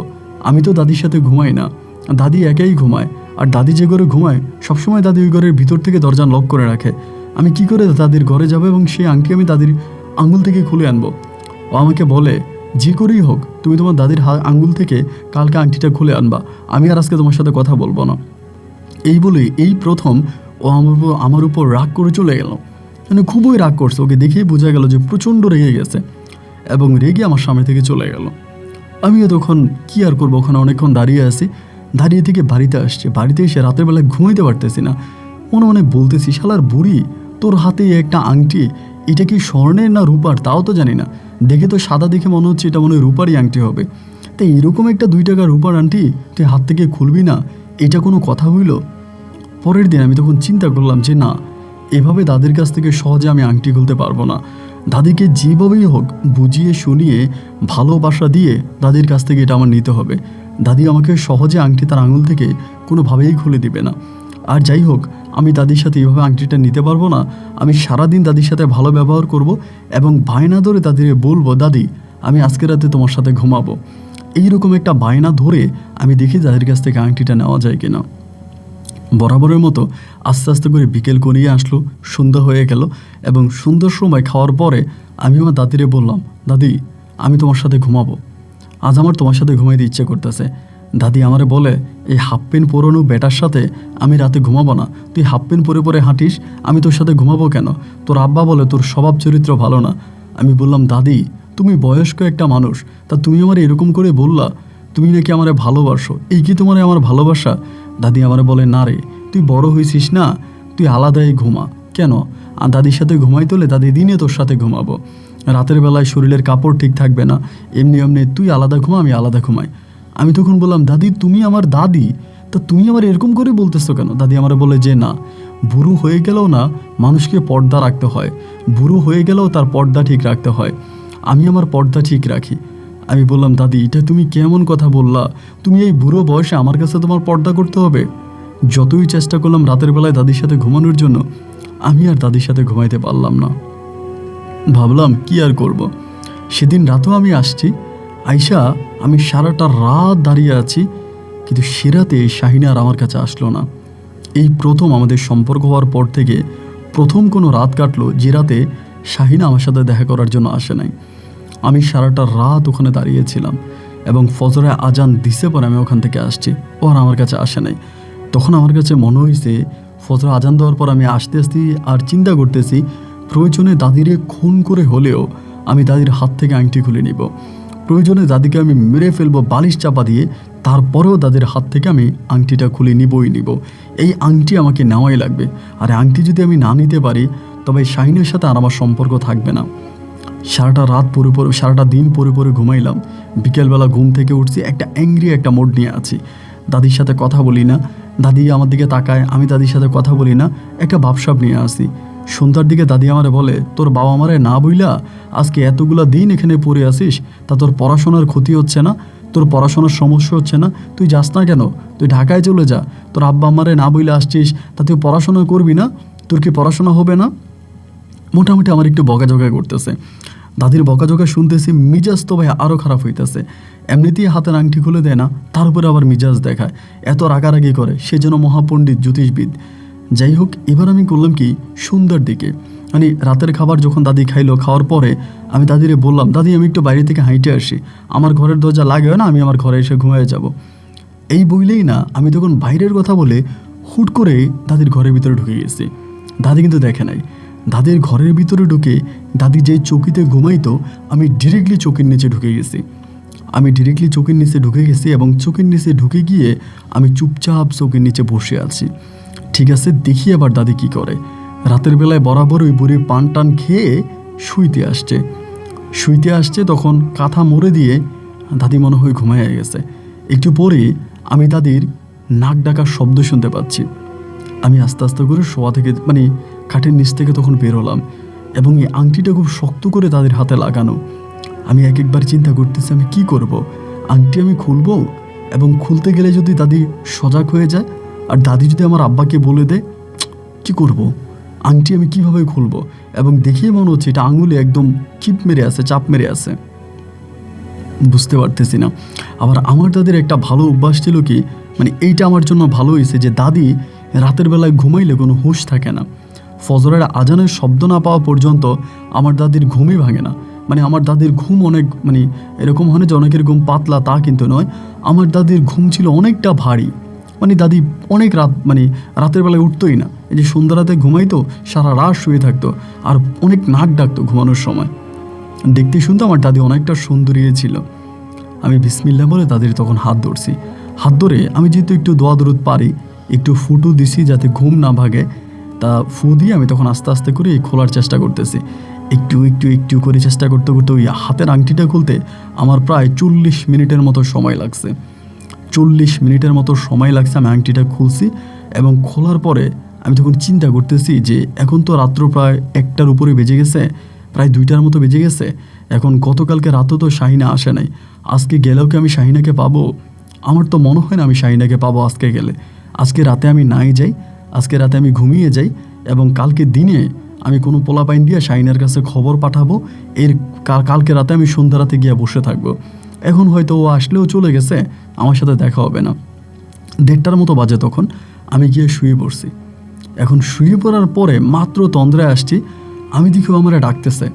আমি তো দাদির সাথে ঘুমাই না, দাদি একাই ঘুমায়। আর দাদি যে ঘরে ঘুমায় সবসময় দাদি ওই ঘরের ভিতর থেকে দরজা লক করে রাখে। আমি কি করে দাদির ঘরে যাবো এবং সেই আংটি আমি দাদির আঙুল থেকে খুলে আনবো? ও আমাকে বলে, যে করেই হোক তুমি তোমার দাদির আঙুল থেকে কালকে আংটিটা খুলে আনবা, আমি আর আজকে তোমার সাথে কথা বলবো না। এই বলে এই প্রথম ও আমার উপর রাগ করে চলে গেল। মানে খুবই রাগ করছে, ওকে দেখেই বোঝা গেল যে প্রচণ্ড রেগে গেছে এবং রেগে আমার সামনে থেকে চলে গেল। আমিও তখন কি আর করবো, ওখানে অনেকক্ষণ দাঁড়িয়ে আছি। দাঁড়িয়ে থেকে বাড়িতে আসছে, বাড়িতে এসে রাতের বেলায় ঘুমাইতে পারতেছি না। মনে মনে বলতেছি, শালার বুড়ি, তোর হাতে একটা আংটি, এটা কি স্বর্ণের না রূপার তাও তো জানি না, দেখে তো সাদা দেখে মনে হচ্ছে এটা মনে হয় রূপারই আংটি হবে। তাই এরকম একটা 2 টাকার রূপার আংটি তুই হাত থেকে খুলবি না, এটা কোনো কথা হইল? পরের দিন আমি তখন চিন্তা করলাম যে না, এভাবে দাদির কাছ থেকে সহজে আমি আংটি খুলতে পারবো না। দাদিকে যেভাবেই হোক বুঝিয়ে শুনিয়ে ভালোবাসা দিয়ে দাদির কাছ থেকে এটা আমার নিতে হবে। দাদি আমাকে সহজে আংটি তার আঙুল থেকে কোনোভাবেই খুলে দিবে না। আর যাই হোক, আমি দাদির সাথে এইভাবে আংটিটা নিতে পারবো না। আমি সারাদিন দাদির সাথে ভালো ব্যবহার করব এবং বায়না ধরে দাদিরে বলবো, দাদি, আমি আজকে রাতে তোমার সাথে ঘুমাবো। এইরকম একটা বায়না ধরে আমি দেখি দাদির কাছ থেকে আংটিটা নেওয়া যায় কিনা। বরাবরের মতো আস্তে আস্তে করে বিকেল করিয়ে আসলো, সন্ধ্যা হয়ে গেল এবং সন্ধ্যার সময় খাওয়ার পরে আমি আমার দাদিরে বললাম, দাদি, আমি তোমার সাথে ঘুমাবো, আজ আমার তোমার সাথে ঘুমাইতে ইচ্ছে করতেছে। দাদি আমারে বলে, এই হাফ প্যান্ট পরানো বেটার সাথে আমি রাতে ঘুমাবো না, তুই হাফ প্যান্ট পরে পরে হাঁটিস, আমি তোর সাথে ঘুমাবো কেন? তোর আব্বা বলে তোর স্বভাব চরিত্র ভালো না। আমি বললাম, দাদি, তুমি বয়স্ক একটা মানুষ, তা তুমি আমার এরকম করে বললা, তুমি নাকি আমারে ভালোবাসো, এই কি তোমার আমার ভালোবাসা? দাদি আমারে বলে, না রে, তুই বড় হয়েছিস না, তুই আলাদাই ঘুমা। কেন? আর দাদির সাথে ঘুমাই তোলে, দাদি দিনে তোর সাথে ঘুমাবো, রাতের বেলায় শরীরের কাপড় ঠিক থাকবে না, এমনি এমনি তুই আলাদা ঘুমা, আমি আলাদা ঘুমাই। আমি তখন বললাম, দাদি, তুমি আমার দাদি, তা তুমি আমার এরকম করে বলতেছো কেন? দাদি আমার বলে যে না, বুড়ো হয়ে গেলেও না মানুষকে পর্দা রাখতে হয়, বুড়ো হয়ে গেলেও তার পর্দা ঠিক রাখতে হয়, আমি আমার পর্দা ঠিক রাখি। আমি বললাম, দাদি, এটা তুমি কেমন কথা বললা? তুমি এই বুড়ো বয়সে আমার কাছে তোমার পর্দা করতে হবে? যতই চেষ্টা করলাম রাতের বেলায় দাদির সাথে ঘুমানোর জন্য, আমি আর দাদির সাথে ঘুমাইতে পারলাম না। ভাবলাম কি আর করব। সেদিন রাতেও আমি আসছি, আইসা আমি সারাটা রাত দাঁড়িয়ে আছি, কিন্তু সে রাতে শাহিনা আর আমার কাছে আসলো না। এই প্রথম আমাদের সম্পর্ক হওয়ার পর থেকে প্রথম কোনো রাত কাটলো যে রাতে শাহিনা আমার সাথে দেখা করার জন্য আসে নাই। আমি সারাটা রাত ওখানে দাঁড়িয়েছিলাম এবং ফজরে আজান দিছে পরে আমি ওখান থেকে আসছি, ও আর আমার কাছে আসে নাই। তখন আমার কাছে মনে হয়েছে ফজরে আজান দেওয়ার পর আমি আসতে আসতে আর চিন্তা করতেছি, প্রয়োজনে দাদিরে খুন করে হলেও আমি দাদির হাত থেকে আংটি খুলে নিব, প্রয়োজনে দাদিকে আমি মেরে ফেলবো বালিশ চাপা দিয়ে, তারপরেও দাদির হাত থেকে আমি আংটিটা খুলে নিবই নিব। এই আংটি আমাকে নেওয়াই লাগবে। আর আংটি যদি আমি না নিতে পারি তবে শাহিনের সাথে আর আমার সম্পর্ক থাকবে না। সারাটা দিন পরে পরে ঘুমাইলাম। বিকেলবেলা ঘুম থেকে উঠছি, একটা অ্যাংরি একটা মোড নিয়ে আছি। দাদির সাথে কথা বলি না, দাদি আমার দিকে তাকায়, আমি দাদির সাথে কথা বলি না, একটা ভাবসাব নিয়ে আসি। সন্ধ্যার দিকে দাদি আমারে বলে, তোর বাবা আমারে না বইলা আজকে এতগুলা দিন এখানে পড়ে আসিস, তা তোর পড়াশোনার ক্ষতি হচ্ছে না? তোর পড়াশোনার সমস্যা হচ্ছে না? তুই যাস না কেন? তুই ঢাকায় চলে যা, তোর আব্বা আমারে না বইলে আসছিস, তা তুই পড়াশোনা করবি না? তোর কি পড়াশোনা হবে না? মোটামুটি আমার একটু বকাঝকা করতেছে। দাদির বকাঝকা শুনতেছি, মিজাজ তো ভাই আরও খারাপ হইতেছে। এমনিতেই হাতের আংটি খুলে দেয় না, তার উপরে আবার মিজাজ দেখায়, এত রাগারাগি করে, সে যেন মহাপণ্ডিত জ্যোতিষবিদ। যাই হোক, এবার আমি করলাম কি, সন্ধ্যার দিকে মানে রাতের খাবার যখন দাদি খাইলো, খাওয়ার পরে আমি দাদিরে বললাম, দাদি, আমি একটু বাইরে থেকে হাঁটে আসি, আমার ঘরের দরজা লাগেও না, আমি আমার ঘরে এসে ঘুমিয়ে যাব। এই বইলেই না আমি তখন বাইরের কথা বলে হুট করে দাদির ঘরের ভিতরে ঢুকে গেছি। দাদি কিন্তু দেখে নাই। দাদির ঘরের ভিতরে ঢুকে দাদি যেই চৌকিতে ঘুমাইতো, আমি ডিরেক্টলি চৌকির নিচে ঢুকে গেছি এবং চৌকির নিচে ঢুকে গিয়ে আমি চুপচাপ চৌকির নিচে বসে আছি। ঠিক আছে, দেখি আবার দাদি কি করে। রাতের বেলায় বরাবর ওই বুড়ি পান টান খেয়ে শুইতে আসছে, তখন কাঁথা মুড়ে দিয়ে দাদি মনে হয় ঘুমাইয়া গেছে। একটু পরে আমি দাদির নাক ডাকার শব্দ শুনতে পাচ্ছি। আমি আস্তে আস্তে করে শোয়া থেকে খাটের নিচ থেকে তখন বেরোলাম এবং এই আংটিটা খুব শক্ত করে দাদির হাতে লাগানো। আমি এক একবার চিন্তা করতেছি আমি কি করব, আংটি আমি খুলবো এবং খুলতে গেলে যদি দাদি সজাগ হয়ে যায় আর দাদি যদি আমার আব্বাকে বলে দেয়, কি করব? আংটি আমি কিভাবে খুলবো? এবং দেখেই মনে হচ্ছে এটা আঙুলে একদম চিপ মেরে আছে, চাপ মেরে আছে, বুঝতে পারতেছি না। আবার আমার দাদির একটা ভালো অভ্যাস ছিল কি, মানে এইটা আমার জন্য ভালো হয়েছে যে দাদি রাতের বেলায় ঘুমাইলে কোনো হুঁশ থাকে না। ফজরের আজানের শব্দ না পাওয়া পর্যন্ত আমার দাদির ঘুমই ভাঙে না। মানে আমার দাদির ঘুম অনেক, মানে এরকম হয় না যে অনেকের ঘুম পাতলা, তা কিন্তু নয়। আমার দাদির ঘুম ছিল অনেকটা ভারী। মানে দাদি অনেক রাত, মানে রাতের বেলায় উঠতোই না। এই যে সন্ধ্যা রাতে ঘুমাইতো, সারা রাত শুয়ে থাকতো আর অনেক নাক ডাকতো ঘুমানোর সময়। দেখতে শুনতে আমার দাদি অনেকটা সুন্দরী ছিল। আমি বিসমিল্লাহ বলে দাদির তখন হাত ধরছি। হাত ধরে আমি যেহেতু একটু দোয়া দরুদ পারি, একটু ফুটু দিছি যাতে ঘুম না ভাগে। তা ফু দিয়ে আমি তখন আস্তে আস্তে করে খোলার চেষ্টা করতেছি। একটু একটু একটু করে চেষ্টা করতে করতে ওই হাতের আংটিটা খুলতে আমার প্রায় 40 মিনিটের মতো সময় লাগছে। 40 মিনিটের মতো সময় লাগছে। আমি আংটিটা খুলছি এবং খোলার পরে আমি তখন চিন্তা করতেছি যে এখন তো রাত্র প্রায় 1টার উপরে বেজে গেছে, প্রায় 2টার মতো বেজে গেছে। এখন গতকালকে রাতও তো শাহিনা আসে নাই, আজকে গেলেও কি আমি শাহিনাকে পাবো? আমার তো মনে হয় না আমি শাহিনাকে পাবো আজকে গেলে। আজকে রাতে আমি নাই যাই, আজকে রাতে আমি ঘুমিয়ে যাই এবং কালকে দিনে আমি কোনো পোলাপাইন দিয়ে শাহিনার কাছে খবর পাঠাবো। কালকে রাতে আমি সন্ধ্যা রাতে গিয়ে বসে থাকবো। এখন হয়তো ও আসলেও চলে গেছে, আমার সাথে দেখা হবে না। 1:30টার মতো বাজে তখন আমি গিয়ে শুয়ে পড়ছি। এখন শুয়ে পড়ার পরে মাত্র তন্দ্রায় আসছি, আমি দেখেও আমারে ডাকতেছে।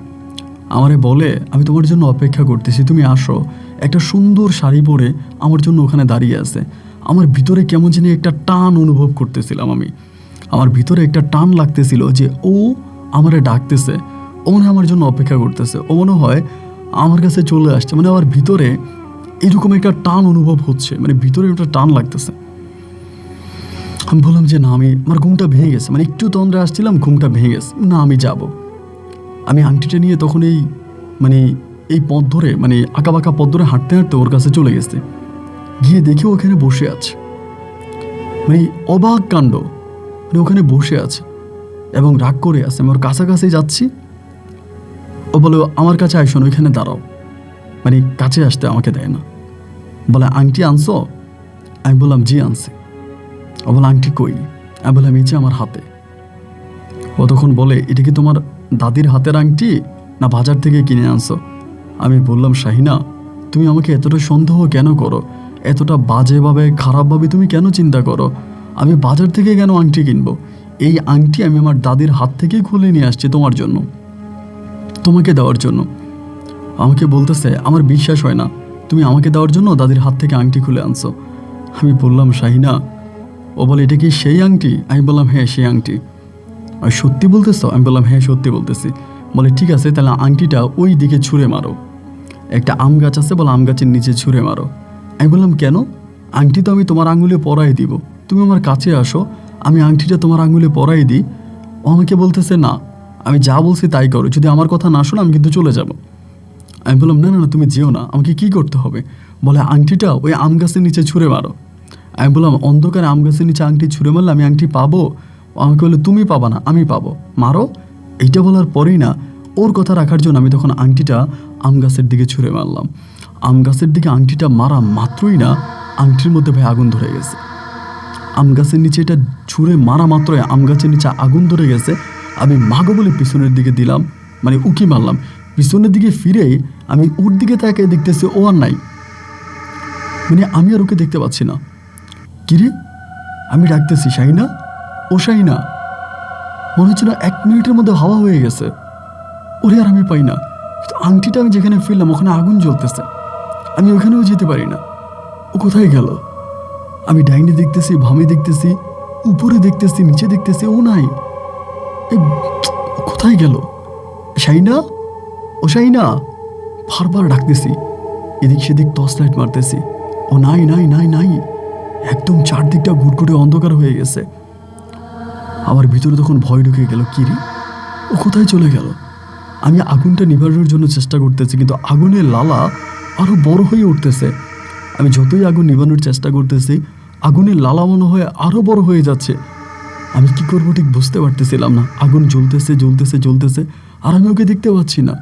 আমারে বলে, আমি তোমার জন্য অপেক্ষা করতেছি, তুমি আসো। একটা সুন্দর শাড়ি পরে আমার জন্য ওখানে দাঁড়িয়ে আছে। আমার ভিতরে কেমন জানি একটা টান অনুভব করতেছিলাম আমি। আমার ভিতরে একটা টান লাগতেছিল যে ও আমারে ডাকতেছে, ও মনে হয় আমার জন্য অপেক্ষা করতেছে, ও মনে হয় আমার কাছে চলে আসছে। মানে আমার ভিতরে এরকম একটা টান অনুভব হচ্ছে, মানে ভিতরে একটা টান লাগতেছে। আমি বললাম যে না, আমার ঘুমটা ভেঙে গেছে, মানে একটু তন্দ্রা আসছিলাম, ঘুমটা ভেঙে গেছে, না আমি যাব। আমি আংটিটা নিয়ে তখন এই পথ ধরে, মানে আঁকা বাঁকা পথ ধরে হাঁটতে হাঁটতে ওর কাছে চলে গেছে। গিয়ে দেখি ওখানে বসে আছে, মানে অবাক কাণ্ড, মানে ওখানে বসে আছে এবং রাগ করে আছে। আমি ওর কাছাকাছি যাচ্ছি, ও বলে আমার কাছে আইসো না, ওইখানে দাঁড়াও। মানে কাছে আসতে আমাকে দেয় না। বলে আংটি আনছো? আমি বললাম জি আনছি। ও বলে আংটি কই? আমি বললাম এই যে আমার হাতে। ও তখন বলে এটা কি তোমার দাদির হাতের আংটি না বাজার থেকে কিনে আনছো? আমি বললাম শাহিনা, তুমি আমাকে এতটা সন্দেহ কেন করো? এতটা বাজেভাবে, খারাপভাবে তুমি কেন চিন্তা করো? আমি বাজার থেকে কেন আংটি কিনবো? এই আংটি আমি আমার দাদির হাত থেকেই খুলে নিয়ে আসছি তোমার জন্য, তোমাকে দেওয়ার জন্য। আমাকে বলতেছে আমার বিশ্বাস হয় না, তুমি আমাকে দেওয়ার জন্য দাদির হাত থেকে আংটি খুলে আনছো। আমি বললাম শাহিনা, ও বলে এটা কি সেই আংটি? আমি বললাম হ্যাঁ সেই আংটি। আর সত্যি বলতেছ? আমি বললাম হ্যাঁ সত্যি বলতেছি। বলে ঠিক আছে, তাহলে আংটিটা ওই দিকে ছুঁড়ে মারো। একটা আম গাছ আছে, বলে আম গাছের নিচে ছুঁড়ে মারো। আমি বললাম কেন? আংটি তো আমি তোমার আঙুলে পরাই দিব, তুমি আমার কাছে আসো, আমি আংটিটা তোমার আঙুলে পরাই দিই। ও আমাকে বলতেছে না, আমি যা বলছি তাই করো, যদি আমার কথা না শোনো আমি কিন্তু চলে যাব। আমি বললাম না না না, তুমি যেও না, আমাকে কি করতে হবে? বলে আংটিটা ওই আম গাছের নিচে ছুঁড়ে মারো। আমি বললাম অন্ধকারে আম গাছের নিচে আংটি ছুঁড়ে মারলে আমি আংটি পাবো? আমাকে বলে তুমি পাবা না, আমি পাবো, মারো। এইটা বলার পরেই না, ওর কথা রাখার জন্য আমি তখন আংটিটা আম গাছের দিকে ছুঁড়ে মারলাম। আম গাছের দিকে আংটিটা মারা মাত্রই না, আংটির মধ্যে ভাই আগুন ধরে গেছে। আম গাছের নিচে এটা ছুঁড়ে মারা মাত্রই আম গাছের নিচে আগুন ধরে গেছে। আমি মাগো বলে পিছনের দিকে দিলাম, মানে উকি মারলাম। পিছনের দিকে ফিরে আমি ওর দিকে তাকিয়ে দেখতেছি ও আর নাই, মানে আমি আর ওকে দেখতে পাচ্ছি না। কিরে, আমি ডাকতেছি শাহিনা, ও শাহিনা, মনে হচ্ছে না 1 মিনিটের মধ্যে হাওয়া হয়ে গেছে, ওরে আর আমি পাই না। আংটিটা আমি যেখানে ফেললাম ওখানে আগুন জ্বলতেছে, আমি ওখানেও যেতে পারি না। ও কোথায় গেল? আমি ডাইনে দেখতেছি, বামে দেখতেছি, উপরে দেখতেছি, নিচে দেখতেছি, ও নাই। কোথায় গেল? শাহিনা, ও শাহিনা, বারবার ডাকতেছি, এদিক সেদিক টর্চ লাইট মারতেছি, ও নাই নাই নাই নাই। একদম চারদিকটা ঘুটঘুটে অন্ধকার হয়ে গেছে। আমার ভিতরে তখন ভয় ঢুকে গেল, কিরে ও কোথায় চলে গেল? আমি আগুনটা নিভানোর জন্য চেষ্টা করতেছি, কিন্তু আগুনের লালা আরও বড় হয়ে উঠতেছে। আমি যতই আগুন নিভানোর চেষ্টা করতেছি, আগুনের লালা মনে হয় আরও বড় হয়ে যাচ্ছে। আমি কি করবো ঠিক বুঝতে পারতেছিলাম না। আগুন জ্বলতেছে জ্বলতেছে জ্বলতেছে, আর আমি ওকে দেখতে পাচ্ছি না।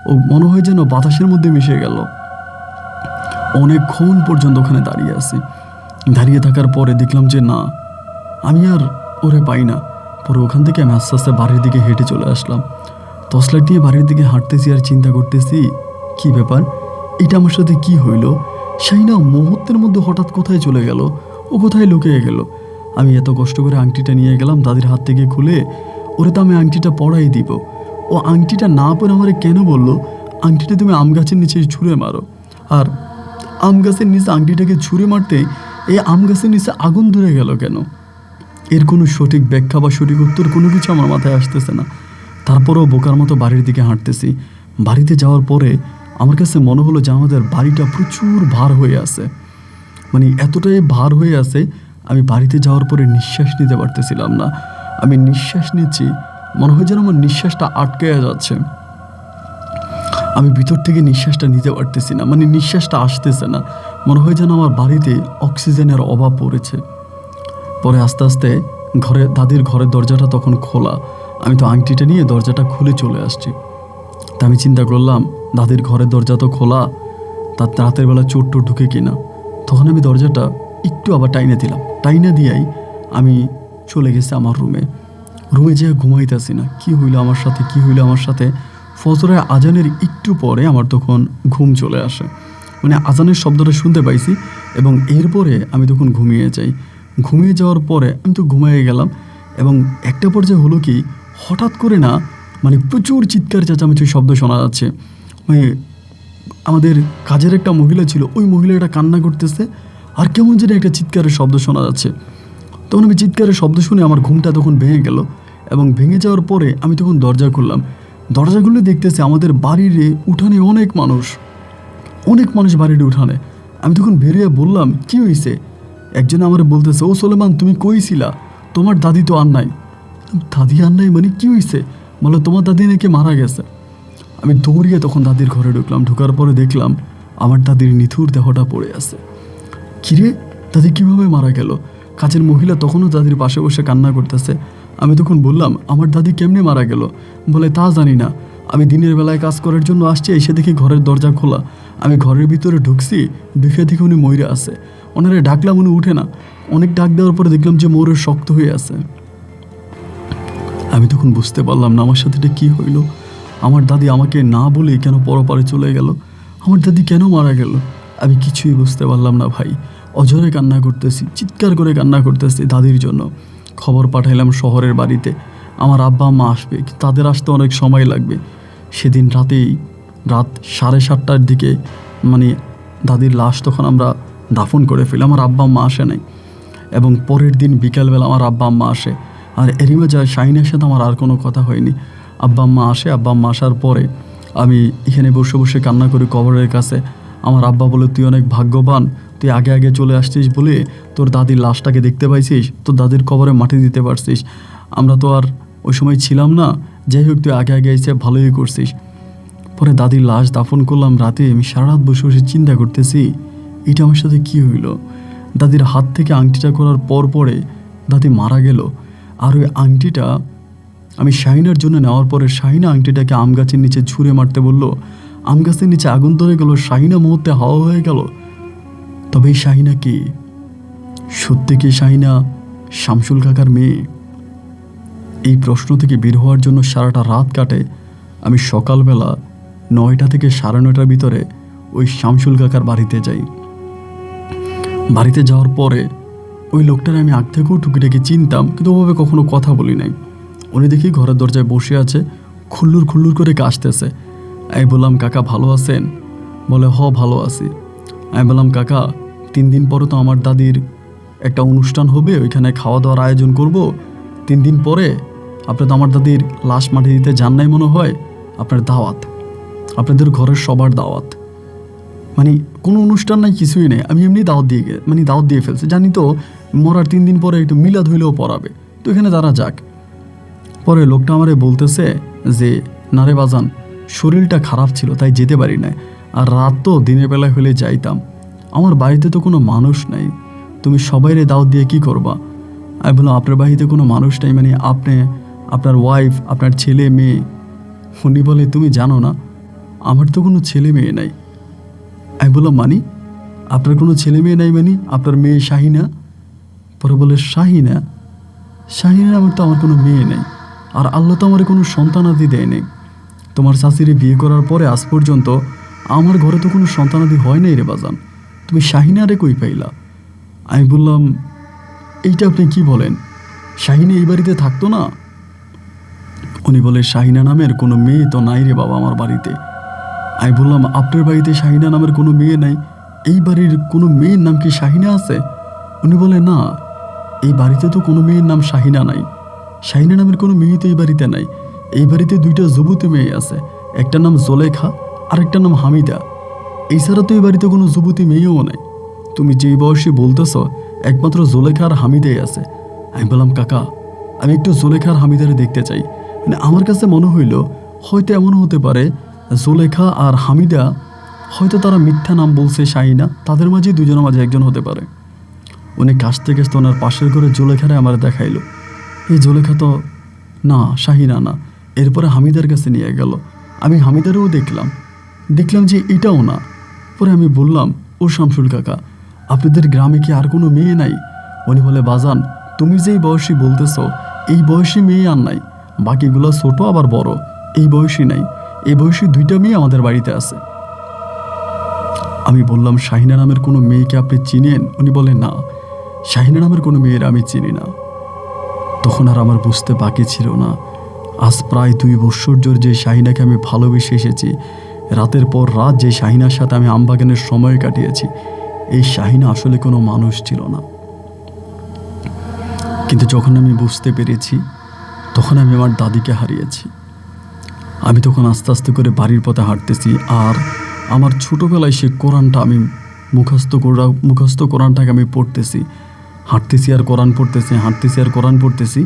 ও মনে হয় যেন বাতাসের মধ্যে মিশে গেল। ও অনেকক্ষণ পর্যন্ত ওখানে দাঁড়িয়ে আছি। দাঁড়িয়ে থাকার পরে দেখলাম যে না, আমি আর ওরে পাই না। পরে ওখান থেকে আমি আস্তে আস্তে বাড়ির দিকে হেঁটে চলে আসলাম। টর্চলাইট নিয়ে বাড়ির দিকে হাঁটতেছি আর চিন্তা করতেছি, কি ব্যাপার, এটা আমার সাথে কি হইল? শাহিনা মুহূর্তের মধ্যে হঠাৎ কোথায় চলে গেল, ও কোথায় লুকিয়ে গেল? আমি এত কষ্ট করে আংটিটা নিয়ে গেলাম দাদির হাত থেকে খুলে, ওরে তো আমি আংটিটা পরাই দিব। ও আংটিটা না পরে আমারে কেন বললো, আংটিটা তুমি আম গাছের নিচে ছুঁড়ে মারো। আর আম গাছের নিচে আংটিটাকে ছুঁড়ে মারতে এই আম গাছের নিচে আগুন ধরে গেল কেন? এর কোনো সঠিক ব্যাখ্যা বা সঠিক উত্তর কোনো কিছু আমার মাথায় আসতেছে না। তারপরেও বোকার মতো বাড়ির দিকে হাঁটতেছি। বাড়িতে যাওয়ার পরে আমার কাছে মনে হলো যে আমাদের বাড়িটা প্রচুর ভার হয়ে আছে। মানে এতটাই ভার হয়ে আছে, আমি বাড়িতে যাওয়ার পরে নিঃশ্বাস নিতে পারতেছিলাম না। আমি নিঃশ্বাস নিচ্ছি, মনে হয় যেন আমার নিঃশ্বাসটা আটকে যাচ্ছে। আমি ভিতর থেকে নিঃশ্বাসটা নিতে পারতেছি না, মানে নিঃশ্বাসটা আসতেছে না। মনে হয় যেন আমার বাড়িতে অক্সিজেনের অভাব পড়েছে। পরে আস্তে আস্তে দাদির ঘরের দরজাটা তখন খোলা। আমি তো আংটিটা নিয়ে দরজাটা খুলে চলে আসছি। তা আমি চিন্তা করলাম, দাদির ঘরের দরজা তো খোলা, তার রাতের বেলা চোর টোর ঢুকে কিনা। তখন আমি দরজাটা একটু আবার টাইনে দিলাম। টাইনে দিয়েই আমি চলে গেছি আমার রুমে যেয়ে ঘুমাইতেছি না। কি হইলো আমার সাথে, কি হইলো আমার সাথে? ফজরের আজানের একটু পরে আমার তখন ঘুম চলে আসে। মানে আজানের শব্দটা শুনতে পাইছি এবং এরপরে আমি তখন ঘুমিয়ে যাই। ঘুমিয়ে যাওয়ার পরে আমি তো ঘুমিয়ে গেলাম এবং একটা পর্যায়ে হলো কি, হঠাৎ করে না, মানে প্রচুর চিৎকার চেঁচামেচির শব্দ শোনা যাচ্ছে। মানে আমাদের কাজের একটা মহিলা ছিল, ওই মহিলাটা কান্না করতেছে আর কেমন যেন একটা চিৎকারের শব্দ শোনা যাচ্ছে। তখন আমি চিৎকারের শব্দ শুনে আমার ঘুমটা তখন ভেঙে গেল এবং ভেঙে যাওয়ার পরে আমি তখন দরজা খুললাম। দরজা খুলে দেখতেছি আমাদের বাড়ির উঠানে অনেক মানুষ বাড়ির উঠানে। আমি তখন বেরিয়ে বললাম, কি হয়েছে? একজন আমার বলতেছে, ও সোলেমান, তুমি কই ছিলা? তোমার দাদি তো আর নাই। দাদি আর নাই মানে কি হয়েছে? বলে, তোমার দাদি নাকি মারা গেছে। আমি দৌড়িয়ে তখন দাদির ঘরে ঢুকলাম। ঢোকার পরে দেখলাম আমার দাদির নিথুর দেহটা পড়ে আছে। কিরে, দাদি কিভাবে মারা গেল? কাজের মহিলা তখনও দাদির পাশে বসে কান্না করতেছে। আমি তখন বললাম, আমার দাদি কেমনে মারা গেল? বলে, তা জানি না, আমি দিনের বেলায় কাজ করার জন্য আসছি, এসে দেখি ঘরের দরজা খোলা। আমি ঘরের ভিতরে ঢুকছি, দেখে উনি মইরা আছে। ওনারে ডাকলাম, উনি উঠে না। অনেক ডাক দেওয়ার পরে দেখলাম যে মোরে শক্ত হয়ে আছে। আমি তখন বুঝতে পারলাম না আমার সাথে এটা কী হইল। আমার দাদি আমাকে না বলে কেন পরপারে চলে গেল? আমার দাদি কেন মারা গেল? আমি কিছুই বুঝতে পারলাম না ভাই। অঝরে কান্না করতেছি, চিৎকার করে কান্না করতেছি দাদির জন্য। খবর পাঠাইলাম শহরের বাড়িতে, আমার আব্বা আম্মা আসবে, তাদের আসতে অনেক সময় লাগবে। সেদিন রাত 7:30টার দিকে মানে দাদির লাশ তখন আমরা দাফন করে ফেলি। আমার আব্বা আম্মা আসে নাই এবং পরের দিন বিকালবেলা আমার আব্বা আম্মা আসে। আর এরই মাঝে শাহিনের সাথে আমার আর কোনো কথা হয়নি। আব্বা আম্মা আসে, আব্বা আম্মা আসার পরে আমি এখানে বসে বসে কান্না করি কবরের কাছে। আমার আব্বা বলে, তুই অনেক ভাগ্যবান, তুই আগে আগে চলে আসছিস বলে তোর দাদির লাশটাকে দেখতে পাইছিস, তোর দাদির কবরে মাটি দিতে পারছিস। আমরা তো আর ওই সময় ছিলাম না, যাই হোক তুই আগে আগে এসে ভালোই করছিস। পরে দাদির লাশ দাফন করলাম রাতে। আমি সারা রাত বসে বসে চিন্তা করতেছি, এটা আমার সাথে কী হইল? দাদির হাত থেকে আংটিটা করার পরে দাদি মারা গেল। আর ওই আংটিটা আমি শাহিনার জন্য নেওয়ার পরে শাহিনা আংটিটাকে আম গাছের নিচে ছুঁড়ে মারতে বলল। আম গাছের নিচে আগুন ধরে গেল, শাহিনা মুহূর্তে হাওয়া হয়ে গেল। তবে এই শাহিনা কি? সত্যি কি শাহিনা শামসুল কাকার মেয়ে? এই প্রশ্ন থেকে বের হওয়ার জন্য সারাটা রাত কাটে। আমি সকালবেলা 9টা থেকে 9:30টার ভিতরে ওই শামসুল কাকার বাড়িতে যাই। বাড়িতে যাওয়ার পরে ওই লোকটার আমি আগ থেকেও টুকিটাকি চিনতাম, কিন্তু ওভাবে কখনো কথা বলি নাই। উনি দেখি ঘরের দরজায় বসে আছে, খুল্লুর করে কাশতেছে। আমি বললাম, কাকা ভালো আছেন? বলে, হ ভালো আছি। আমি বললাম, কাকা 3 দিন পরে তো আমার দাদির একটা অনুষ্ঠান হবে, ওইখানে খাওয়া দাওয়ার আয়োজন করব। 3 দিন পরে আপনি তো আমার দাদির লাশ মাটি দিতে যান নাই মনে হয়, আপনার দাওয়াত, আপনাদের ঘরের সবার দাওয়াত। মানে কোনো অনুষ্ঠান নাই, কিছুই নেই, আমি এমনি দাওয়াত দিয়ে ফেলছি। জানি তো মরার 3 দিন পরে একটু মিলাদ হইলেও পড়াবে, তো এখানে তারা যাক। পরে লোকটা আমারে বলতেছে যে, না রে বাজান, শরীরটা খারাপ ছিল তাই যেতে পারি না, আর রাত তো দিনের বেলায় হলে যাইতাম। আমার বাড়িতে তো কোনো মানুষ নাই, তুমি সবাইরে দাওয়াত দিয়ে কি করবা? আমি বললাম, আপনার বাড়িতে কোনো মানুষ নাই মানে আপনি, আপনার ওয়াইফ, আপনার ছেলে মেয়ে? উনি বলে, তুমি জানো না আমার তো কোনো ছেলে মেয়ে নাই। আমি বললাম, আপনার কোনো ছেলে মেয়ে নাই মানে? আপনার মেয়ে শাহিনা? পরে বলে শাহিনা? শাহিনা নামের তো আমার কোনো মেয়ে নেই, আর আল্লাহ তো আমার কোনো সন্তানাদি দেয় নেই। তোমার শাশুড়ি বিয়ে করার পরে আজ পর্যন্ত আমার ঘরে তো কোনো সন্তানাদি হয় নাই রে বাজান, তুমি শাহিনা রে কই পাইলা? আমি বললাম, এইটা আপনি কি বলেন? শাহিনা এই বাড়িতে থাকতো না? উনি বলে, শাহিনা নামের কোনো মেয়ে তো নাই রে বাবা আমার বাড়িতে। আমি বললাম, আপনার বাড়িতে শাহিনা নামের কোনো মেয়ে নাই? এই বাড়ির কোনো মেয়ের নাম কি শাহিনা আছে? উনি বলে, না, এই বাড়িতে তো কোনো মেয়ের নাম শাহিনা নাই। শাহিনা নামের কোনো মেয়ে তো এই বাড়িতে নাই। এই বাড়িতে দুইটা যুবতী মেয়ে আছে, একটা নাম জোলেখা আর একটা নাম হামিদা। এছাড়া তো এই বাড়িতে কোনো যুবতী মেয়েও নাই। তুমি যেই বয়সে বলতেছ একমাত্র জোলেখা আর হামিদাই আছে। আমি বললাম, কাকা, আমি একটু জোলেখা আর হামিদারে দেখতে চাই। মানে আমার কাছে মনে হইল হয়তো এমনও হতে পারে জোলেখা আর হামিদা হয়তো তারা মিথ্যা নাম বলছে শাহিনা, তাদের মাঝে দুজনের মাঝে একজন হতে পারে। উনি কাশতে কাশতে ওনার পাশের ঘরে জোলেখারে আমার দেখাইলো। এই জোলেখা তো না, শাহিনা না। এরপরে হামিদার কাছে নিয়ে গেল। আমি হামিদারেও দেখলাম যে এটাও না। পরে আমি বললাম, ও শামসুল কাকা, আপনাদের গ্রামে কি আর কোনো মেয়ে নাই? উনি বলে, বাজান, তুমি যেই বয়সী বলতেছ এই বয়সী মেয়ে আর নাই, বাকিগুলো ছোট আবার বড়, এই বয়সী নাই। এই বয়সী দুইটা মেয়ে আমাদের বাড়িতে আছে। আমি বললাম, শাহিনা নামের কোনো মেয়েকে আপনি চিনেন? উনি বলে, না, শাহিনা নামের কোনো মেয়ের আমি চিনি না। তখন আর আমার বুঝতে বাকি ছিল না, আজ প্রায় 2 বৎসর জোর যে শাহিনাকে আমি ভালোবেসে এসেছি, রাতের পর রাত যে শাহিনার সাথে আমি আমবাগানের সময় কাটিয়েছি, এই শাহিনা আসলে কোনো মানুষ ছিল না। কিন্তু যখন আমি বুঝতে পেরেছি, তখন আমি আমার দাদিকে হারিয়েছি। আমি তখন আস্তে আস্তে করে বাড়ির পথে হাঁটতেছি, আর আমার ছোটোবেলায় সে কোরআনটা আমি মুখস্থ কোরআনটাকে আমি পড়তেছি। হাঁটতেছি আর কোরআন পড়তেছি, হাঁটতেছি আর কোরআন পড়তেছি,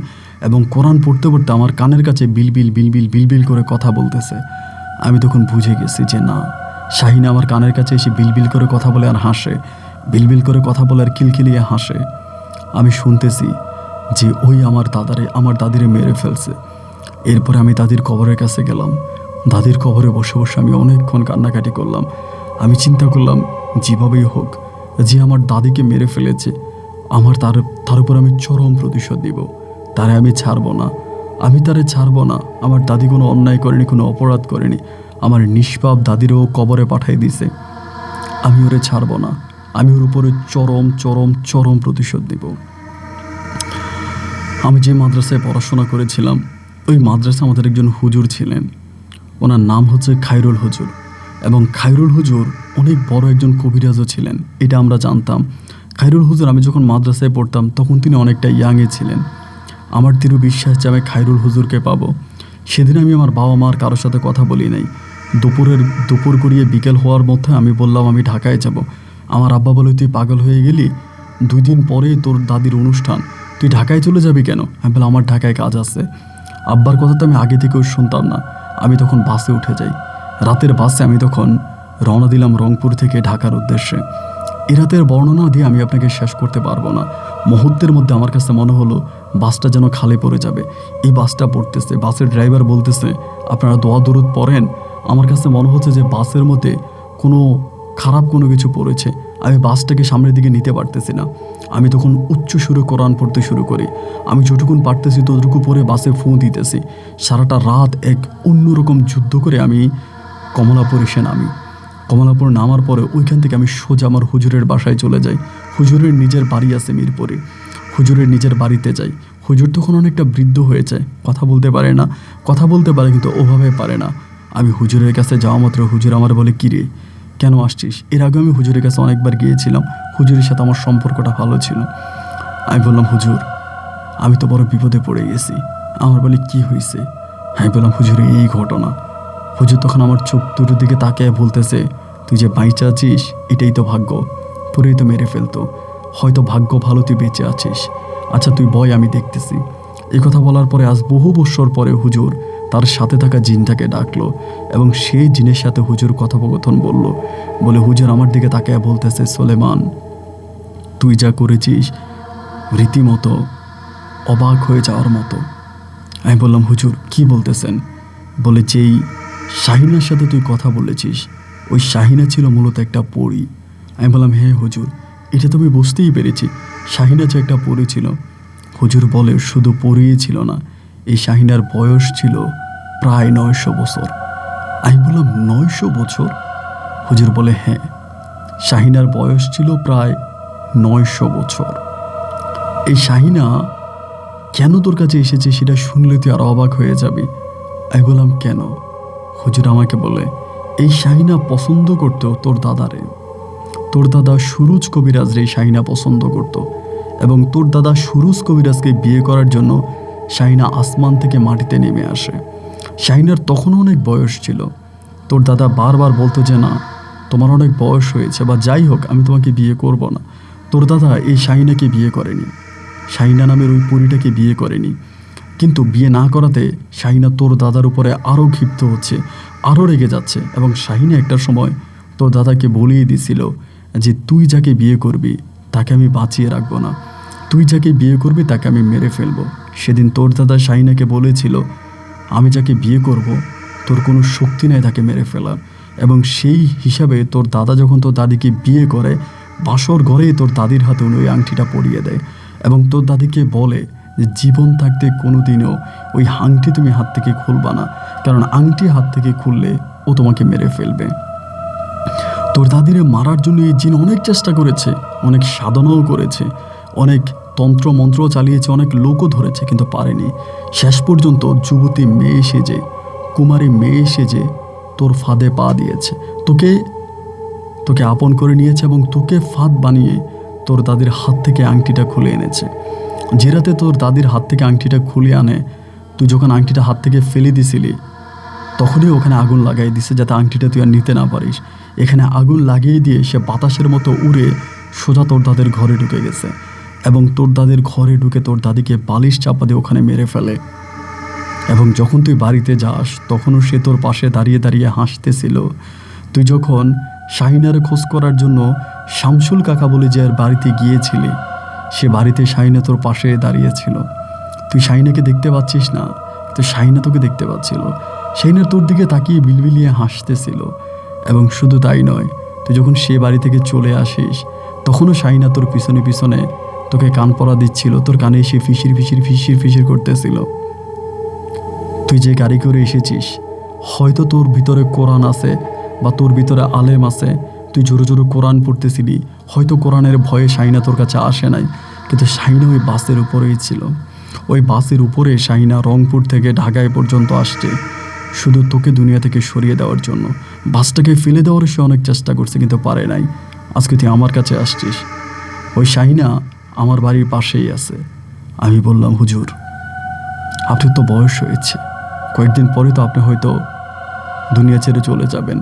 এবং কোরআন পড়তে পড়তে আমার কানের কাছে বিলবিল বিলবিল বিলবিল করে কথা বলতেছে। আমি তখন বুঝে গেছি যে না, শাহিনা আমার কানের কাছে এসে বিলবিল করে কথা বলে আর হাসে, বিলবিল করে কথা বলে আর খিলখিলিয়ে হাসে। আমি শুনতেছি যে ওই আমার দাদিরে মেরে ফেলছে। এরপরে আমি দাদির কবরের কাছে গেলাম। দাদির কবরে বসে বসে আমি অনেকক্ষণ কান্নাকাটি করলাম। আমি চিন্তা করলাম, যেভাবেই হোক, যে আমার দাদিকে মেরে ফেলেছে, তার উপর আমি চরম প্রতিশোধ দিব। তারে আমি ছাড়বো না, তারে ছাড়বো না। আমার দাদি কোনো অন্যায় করেনি, কোনো অপরাধ করেনি। আমার নিষ্পাপ দাদিরও কবরে পাঠিয়ে দিছে। আমি ওরে ছাড়বো না, আমি ওর উপরে চরম চরম চরম প্রতিশোধ দিব। আমি যে মাদ্রাসায় পড়াশোনা করেছিলাম, ওই মাদ্রাসায় আমাদের একজন হুজুর ছিলেন। ওনার নাম হচ্ছে খায়রুল হুজুর, এবং খায়রুল হুজুর অনেক বড় একজন কবিরাজও ছিলেন, এটা আমরা জানতাম। খায়রুল হুজুর, আমি যখন মাদ্রাসায় পড়তাম তখন তিনি অনেকটা ইয়াংয়ে ছিলেন। আমার দৃঢ় বিশ্বাস যে আমি খায়রুল হুজুরকে পাবো। সেদিন আমি আমার বাবা মার কারোর সাথে কথা বলি নাই। দুপুর গড়িয়ে বিকেল হওয়ার মধ্যে আমি বললাম আমি ঢাকায় যাব। আমার আব্বা বলে, তুই পাগল হয়ে গেলি? 2 দিন পরে তোর দাদির অনুষ্ঠান, তুই ঢাকায় চলে যাবি কেন? আমি বললাম, আমার ঢাকায় কাজ আছে। আব্বার কথা তো আমি আগে থেকেও শুনতাম না। আমি তখন বাসে উঠে যাই। রাতের বাসে আমি তখন রওনা দিলাম রংপুর থেকে ঢাকার উদ্দেশ্যে। এ রাতের বর্ণনা দিয়ে আমি আপনাকে শেষ করতে পারবো না। মুহূর্তের মধ্যে আমার কাছে মনে হলো বাসটা যেন খালি পড়ে যাবে। এই বাসটা পড়তেছে, বাসের ড্রাইভার বলতেছে, আপনারা দোয়া দরুদ পড়েন। আমার কাছে মনে হচ্ছে যে বাসের মধ্যে খারাপ কোনো কিছু পড়েছে। আমি বাসটাকে সামনের দিকে নিতে পারতেছি না। আমি তখন উচ্চ সুরে কোরআন পড়তে শুরু করি। আমি যতটুকুন পারতেছি ততটুকু পরে বাসে ফোঁ দিতেছি। সারাটা রাত এক অন্যরকম যুদ্ধ করে আমি কমলাপুর এসে নামি। কমলাপুর নামার পরে ওইখান থেকে আমি সোজা আমার হুজুরের বাসায় চলে যাই। হুজুরের নিজের বাড়ি আছে মিরপুরে। হুজুরের নিজের বাড়িতে যাই। হুজুর তখন অনেকটা বৃদ্ধ হয়ে যায়, কথা বলতে পারে না। কথা বলতে পারে কিন্তু ওভাবে পারে না। আমি হুজুরের কাছে যাওয়া মাত্র হুজুর আমার বলে, কিরে, কেন আসছিস? এর আগে আমি হুজুরের কাছে অনেকবার গিয়েছিলাম, হুজুরের সাথে আমার সম্পর্কটা ভালো ছিল। আমি বললাম, হুজুর, আমি তো বড় বিপদে পড়ে গেছি। আমার বলে, কি হয়েছে? আমি বললাম, হুজুর, এই ঘটনা। হুজুর তখন আমার চোখ দুটোর দিকে তাকিয়ে বলতেছে, তুই যে বাইচে আছিস এটাই তো ভাগ্য, তোরেই তো মেরে ফেলতো। হয়তো ভাগ্য ভালো তুই বেঁচে আছিস। আচ্ছা তুই বয়, আমি দেখতেছি। এই কথা বলার পরে আজ বহু বৎসর পরে হুজুর তার সাথে থাকা জিনটাকে ডাকলো, এবং সেই জিনের সাথে হুজুর কথোপকথন বলে হুজুর আমার দিকে তাকিয়ে বলতেছে, সোলেমান, তুই যা করেছিস রীতিমতো অবাক হয়ে যাওয়ার মতো। আমি বললাম, হুজুর কি বলতেছেন? বলে, যেই শাহিনার সাথে তুই কথা বলেছিস, ওই শাহিনা ছিল মূলত একটা পরী। আমি বললাম, হ্যাঁ হুজুর, এটা তো আমি বুঝতেই পেরেছি, শাহিনা যে একটা পরী ছিল। হুজুর বলে, শুধু পরীই ছিল না, এই শাহিনার বয়স ছিল প্রায় 900 বছর। আমি বললাম, 900 বছর? হুজুর বলে, হ্যাঁ, শাহিনার বয়স ছিল প্রায় 900 বছর। এই শাহিনা কেন তোর কাছে এসেছে সেটা শুনলে তুই আরো অবাক হয়ে যাবি। আমি বললাম, কেন? হুজুর আমাকে বলে, এই শাহিনা পছন্দ করত তোর দাদারে। তোর দাদা সুরুজ কবিরাজ রে শাহিনা পছন্দ করত, এবং তোর দাদা সুরুজ কবিরাজকে বিয়ে করার জন্য শাহিনা আসমান থেকে মাটিতে নেমে আসে। শাহিনার তখনও অনেক বয়স ছিল। তোর দাদা বারবার বলতো যে, না, তোমার অনেক বয়স হয়েছে, বা যাই হোক, আমি তোমাকে বিয়ে করব না। তোর দাদা এই শাহিনাকে বিয়ে করেনি, শাহিনা নামের ওই পরীটাকে বিয়ে করেনি। কিন্তু বিয়ে না করাতে শাহিনা তোর দাদার উপরে আরও ক্ষিপ্ত হচ্ছে, আরও রেগে যাচ্ছে। এবং শাহিনা একটা সময় তোর দাদাকে বলেই দিছিল যে, তুই যাকে বিয়ে করবি তাকে আমি বাঁচিয়ে রাখবো না, তুই যাকে বিয়ে করবি তাকে আমি মেরে ফেলবো। সেদিন তোর দাদা শাহিনাকে বলেছিল, আমি যাকে বিয়ে করব তোর কোনো শক্তি নেই তাকে মেরে ফেলার। এবং সেই হিসাবে তোর দাদা যখন তোর দাদিকে বিয়ে করে, বাসর ঘরেই তোর দাদির হাতে উনি ওই আংটিটা পরিয়ে দেয়, এবং তোর দাদিকে বলে যে, জীবন থাকতে কোনোদিনও ওই আংটি তুমি হাত থেকে খুলবা না, কারণ আংটি হাত থেকে খুললে ও তোমাকে মেরে ফেলবে। তোর দাদিরে মারার জন্য এই জিন অনেক চেষ্টা করেছে, অনেক সাধনাও করেছে, অনেক তন্ত্র মন্ত্র চালিয়েছে, অনেক লোকও ধরেছে, কিন্তু পারেনি। শেষ পর্যন্ত যুবতী মেয়ে সেজে, কুমারী মেয়ে সেজে তোর ফাঁদে পা দিয়েছে, তোকে তোকে আপন করে নিয়েছে, এবং তোকে ফাঁদ বানিয়ে তোর দাদির হাত থেকে আংটিটা খুলে এনেছে। যে রাতে তোর দাদির হাত থেকে আংটিটা খুলে আনে, তুই যখন আংটিটা হাত থেকে ফেলে দিছিলি, তখনই ওখানে আগুন লাগাই দিছে যাতে আংটিটা তুই আর নিতে না পারিস। এখানে আগুন লাগিয়ে দিয়ে সে বাতাসের মতো উড়ে সোজা তোর দাদের ঘরে ঢুকে গেছে, এবং তোর দাদের ঘরে ঢুকে তোর দাদিকে বালিশ চাপা দিয়ে ওখানে মেরে ফেলে। এবং যখন তুই বাড়িতে যাস, তখনও সে তোর পাশে দাঁড়িয়ে দাঁড়িয়ে হাসতেছিল। তুই যখন শাহিনার খোঁজ করার জন্য শামসুল কাকা বলে যে বাড়িতে গিয়েছিলি, সে বাড়িতে শাহিনা তোর পাশে দাঁড়িয়েছিল। তুই শাহিনাকে দেখতে পাচ্ছিস না, তো শাহিনা তোকে দেখতে পাচ্ছিল। শাহিনা তোর দিকে তাকিয়ে বিলবিলিয়ে হাসতেছিল। এবং শুধু তাই নয়, তুই যখন সে বাড়ি থেকে চলে আসিস, তখনও শাহিনা তোর পিছনে পিছনে তোকে কান পরা দিচ্ছিল, তোর কানে এসে ফিসির ফিসির ফিসির ফিসির করতেছিল। তুই যে গাড়ি করে এসেছিস, হয়তো তোর ভিতরে কোরআন আছে, বা তোর ভিতরে আলেম আছে, তুই জোরে জোরে কোরআন পড়তেছিলি, হয়তো কোরআনের ভয়ে শাহিনা তোর কাছে আসে নাই, কিন্তু শাহিনা ওই বাসের উপরেই ছিল। ওই বাসের উপরে শাহিনা রংপুর থেকে ঢাকায় পর্যন্ত আসছে শুধু তোকে দুনিয়া থেকে সরিয়ে দেওয়ার জন্য। বাসটাকে ফেলে দেওয়ার সে অনেক চেষ্টা করছে, কিন্তু পারে নাই। আজকে তুই আমার কাছে আসছিস। ওই শাহিনা আমার বাড়ির পাশেই আছে। আমি বললাম, হুজুর, আপনার তো বয়স হয়েছে, কয়েকদিন পরে তো আপনি হয়তো দুনিয়া ছেড়ে চলে যাবেন।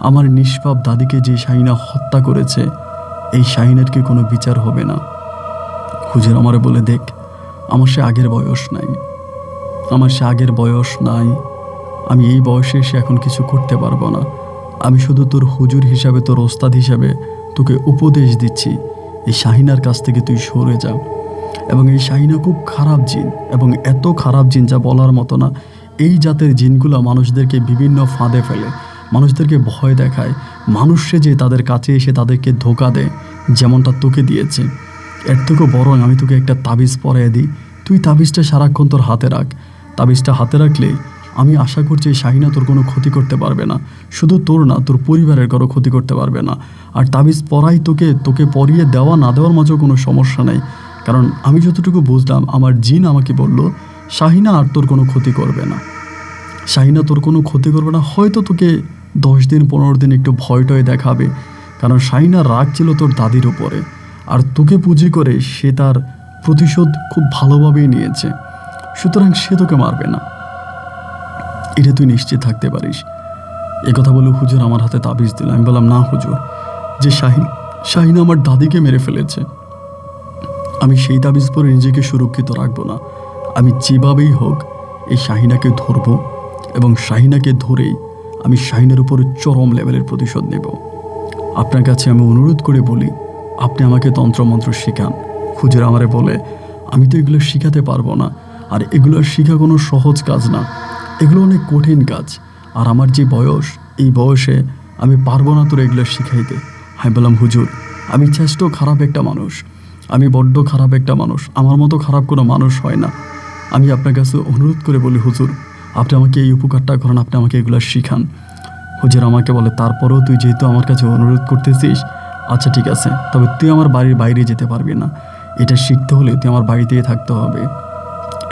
আমার নিষ্পাপ দাদিকে যে শাহিনা হত্যা করেছে, এই শাহিনের কি কোনো বিচার হবে না? হুজুর আমারে বলে, দেখ, আমার সে আগের বয়স নাই, আমার সে আগের বয়স নাই। আমি এই বয়সে এসে এখন কিছু করতে পারবো না। আমি শুধু তোর হুজুর হিসাবে, তোর ওস্তাদ হিসাবে তোকে উপদেশ দিচ্ছি, এই শাহিনার কাছ থেকে তুই সরে যা। এবং এই শাহিনা খুব খারাপ জিন, এবং এত খারাপ জিন যা বলার মতো না। এই জাতের জিনগুলো মানুষদেরকে বিভিন্ন ফাঁদে ফেলে, মানুষদেরকে ভয় দেখায়, মানুষ যে তাদের কাছে এসে তাদেরকে ধোঁকা দেয়, যেমনটা তোকে দিয়েছে। এর থেকেও বরং আমি তোকে একটা তাবিজ পরাইয়ে দিই, তুই তাবিজটা সারাক্ষণ তোর হাতে রাখ। তাবিজটা হাতে রাখলে আমি আশা করছি শাহিনা তোর কোনো ক্ষতি করতে পারবে না, শুধু তোর না, তোর পরিবারের কারো ক্ষতি করতে পারবে না। আর তাবিজ পরাই তোকে পরিয়ে দেওয়া না দেওয়ার মাঝেও কোনো সমস্যা নেই, কারণ আমি যতটুকু বুঝলাম, আমার জিন আমাকে বলল শাহিনা আর তোর কোনো ক্ষতি করবে না, শাহিনা তোর কোনো ক্ষতি করবে না। হয়তো তোকে 10 দিন 15 দিন একটু ভয় টয় দেখাবে, কারণ শাহিনার রাগ ছিল তোর দাদির উপরে, আর তোকে পুঁজি করে সে তার প্রতিশোধ খুব ভালোভাবেই নিয়েছে। সুতরাং সে তোকে মারবে না, এটা তুই নিশ্চিত থাকতে পারিস। এ কথা বলে হুজুর আমার হাতে তাবিজ দিল। আমি বললাম, না হুজুর, যে শাহিনা আমার দাদিকে মেরে ফেলেছে, আমি সেই তাবিজ পরে নিজেকে সুরক্ষিত রাখবো না। আমি যেভাবেই হোক এই শাহিনাকে ধরবো, এবং শাহিনাকে ধরেই আমি শাহিনার উপর চরম লেভেলের প্রতিশোধ নেব। আপনার কাছে আমি অনুরোধ করে বলি, আপনি আমাকে তন্ত্রমন্ত্র শেখান। হুজুর আমারে বলে, আমি তো এগুলো শিখাতে পারবো না, আর এগুলো শেখা কোনো সহজ কাজ না, এগুলো অনেক কঠিন কাজ। আর আমার যে বয়স, এই বয়সে আমি পারবো না তোর এগুলো শিখাইতে। আমি বললাম, হুজুর আমি চেষ্ট খারাপ একটা মানুষ, আমি বড্ড খারাপ একটা মানুষ, আমার মতো খারাপ কোনো মানুষ হয় না। আমি আপনার কাছে অনুরোধ করে বলি, হুজুর আপনি আমাকে এই উপকারটা করেন, আপনি আমাকে এগুলো শিখান। হুজুর আমাকে বলে, তারপরেও তুই যেহেতু আমার কাছে অনুরোধ করতেছিস, আচ্ছা ঠিক আছে, তবে তুই আমার বাড়ির বাইরে যেতে পারবি না। এটা শিখতে হলে তুই আমার বাড়িতেই থাকতে হবে।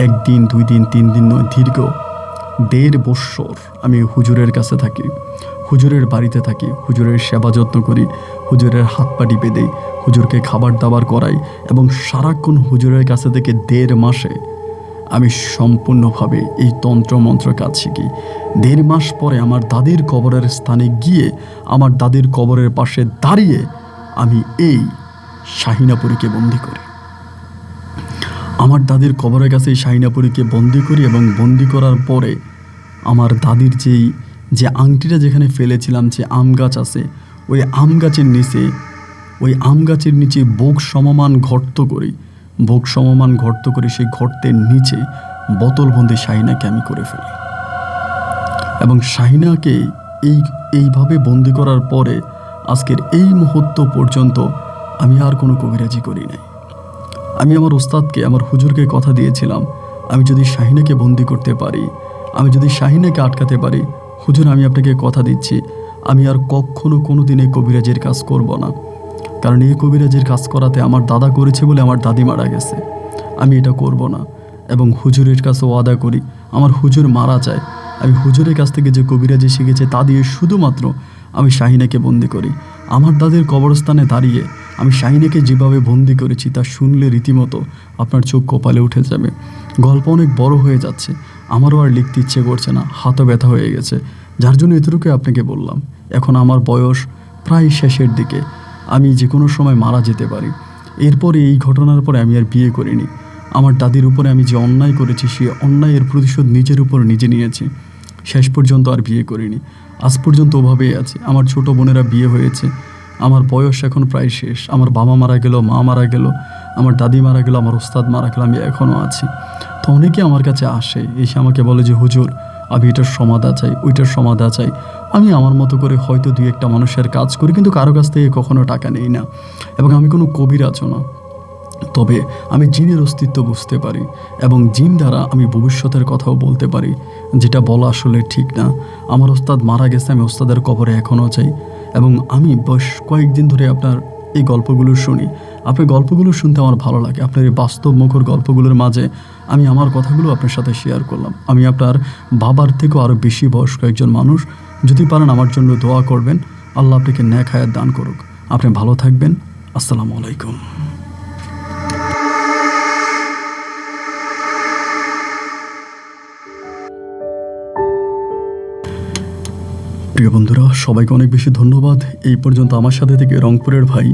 1 দিন 2 দিন 3 দিন নয়, দীর্ঘ 1.5 বৎসর আমি হুজুরের কাছে থাকি, হুজুরের বাড়িতে থাকি, হুজুরের সেবা যত্ন করি, হুজুরের হাত পা টিপে দেই, হুজুরকে খাবার দাবার করাই এবং সারাক্ষণ হুজুরের কাছে থেকে 1.5 মাসে আমি সম্পূর্ণভাবে এই তন্ত্রমন্ত্র কাজ শিখি। 1.5 মাস পরে আমার দাদির কবরের স্থানে গিয়ে, আমার দাদির কবরের পাশে দাঁড়িয়ে আমি এই শাহিনাপুরীকে বন্দি করি। আমার দাদির কবরের কাছে এই শাহিনাপুরীকে বন্দি করি এবং বন্দি করার পরে আমার দাদির যে আংটিটা যেখানে ফেলেছিলাম, যে আম গাছ আছে, ওই আম গাছের নিচে বুক সমমান গর্ত করি, বুক সমমান গর্ত করে সেই গর্তের নিচে বোতলবন্দি শাহিনাকে আমি করে ফেলি। এবং শাহিনাকে এইভাবে বন্দি করার পরে আজকের এই মুহূর্ত পর্যন্ত আমি আর কোনো কবিরাজি করি নাই। আমি আমার ওস্তাদকে, আমার হুজুরকে কথা দিয়েছিলাম, আমি যদি শাহিনাকে বন্দি করতে পারি, আমি যদি শাহিনাকে আটকাতে পারি, হুজুর আমি আপনাকে কথা দিচ্ছি আমি আর কখনো কোনো দিনে কবিরাজের কাজ করব না। কারণ এই কবিরাজের কাজ করাতে আমার দাদা করেছে বলে আমার দাদি মারা গেছে, আমি এটা করব না। এবং হুজুরের কাছে ওয়াদা করি, আমার হুজুর মারা যায়, আমি হুজুরের কাছ থেকে যে কবিরাজি শিখেছে তা দিয়ে শুধুমাত্র আমি শাহিনাকে বন্দি করি। আমার দাদির কবরস্থানে দাঁড়িয়ে আমি শাহিনাকে যেভাবে বন্দি করেছি তা শুনলে রীতিমতো আপনার চোখ কপালে উঠে যাবে। গল্প অনেক বড় হয়ে যাচ্ছে, আমারও আর লিখতে ইচ্ছে করছে না, হাতও ব্যথা হয়ে গেছে, যার জন্য এতটুকুই আপনাকে বললাম। এখন আমার বয়স প্রায় শেষের দিকে, আমি যে কোনো সময় মারা যেতে পারি। এরপরে এই ঘটনার পরে আমি আর বিয়ে করিনি। আমার দাদির উপরে আমি যে অন্যায় করেছি সেই অন্যায়ের প্রতিশোধ নিজের উপর নিজে নিয়েছি। শেষ পর্যন্ত আর বিয়ে করিনি, আজ পর্যন্ত ওভাবেই আছে। আমার ছোট বোনেরা বিয়ে হয়েছে, আমার বয়স এখন প্রায় শেষ। আমার বাবা মারা গেল, মা মারা গেল, আমার দাদি মারা গেল, আমার ওস্তাদ মারা গেল, আমি এখনও আছি। তো অনেকে আমার কাছে আসে, এসে আমাকে বলে যে হুজুর আমি এটার সমাধা চাই, ওইটার সমাধা চাই। আমি আমার মতো করে হয়তো 2-1টা মানুষের কাজ করি, কিন্তু কারো কাছ থেকে কখনো টাকা নেই না। এবং আমি কোনো কবিরাজও না, তবে আমি জিনের অস্তিত্ব বুঝতে পারি এবং জিন দ্বারা আমি ভবিষ্যতের কথাও বলতে পারি, যেটা বলা আসলে ঠিক না। আমার ওস্তাদ মারা গেছে, আমি ওস্তাদের কবরে এখনও চাই। এবং আমি বেশ কয়েকদিন ধরে আপনার এই গল্পগুলো শুনি, আপনার গল্পগুলো শুনতে আমার ভালো লাগে। আপনার এই বাস্তবমুখর গল্পগুলোর মাঝে আমি আমার কথাগুলো আপনার সাথে শেয়ার করলাম। আমি আপনার বাবার থেকেও আরও বেশি বয়স্ক একজন মানুষ, যদি পারেন আমার জন্য দোয়া করবেন, আল্লাহ আপনাকে নেক হায়াত দান করুক। আপনি ভালো থাকবেন। আসসালামু আলাইকুম। প্রিয় বন্ধুরা, সবাইকে অনেক বেশি ধন্যবাদ এই পর্যন্ত আমার সাথে থেকে রংপুরের ভাই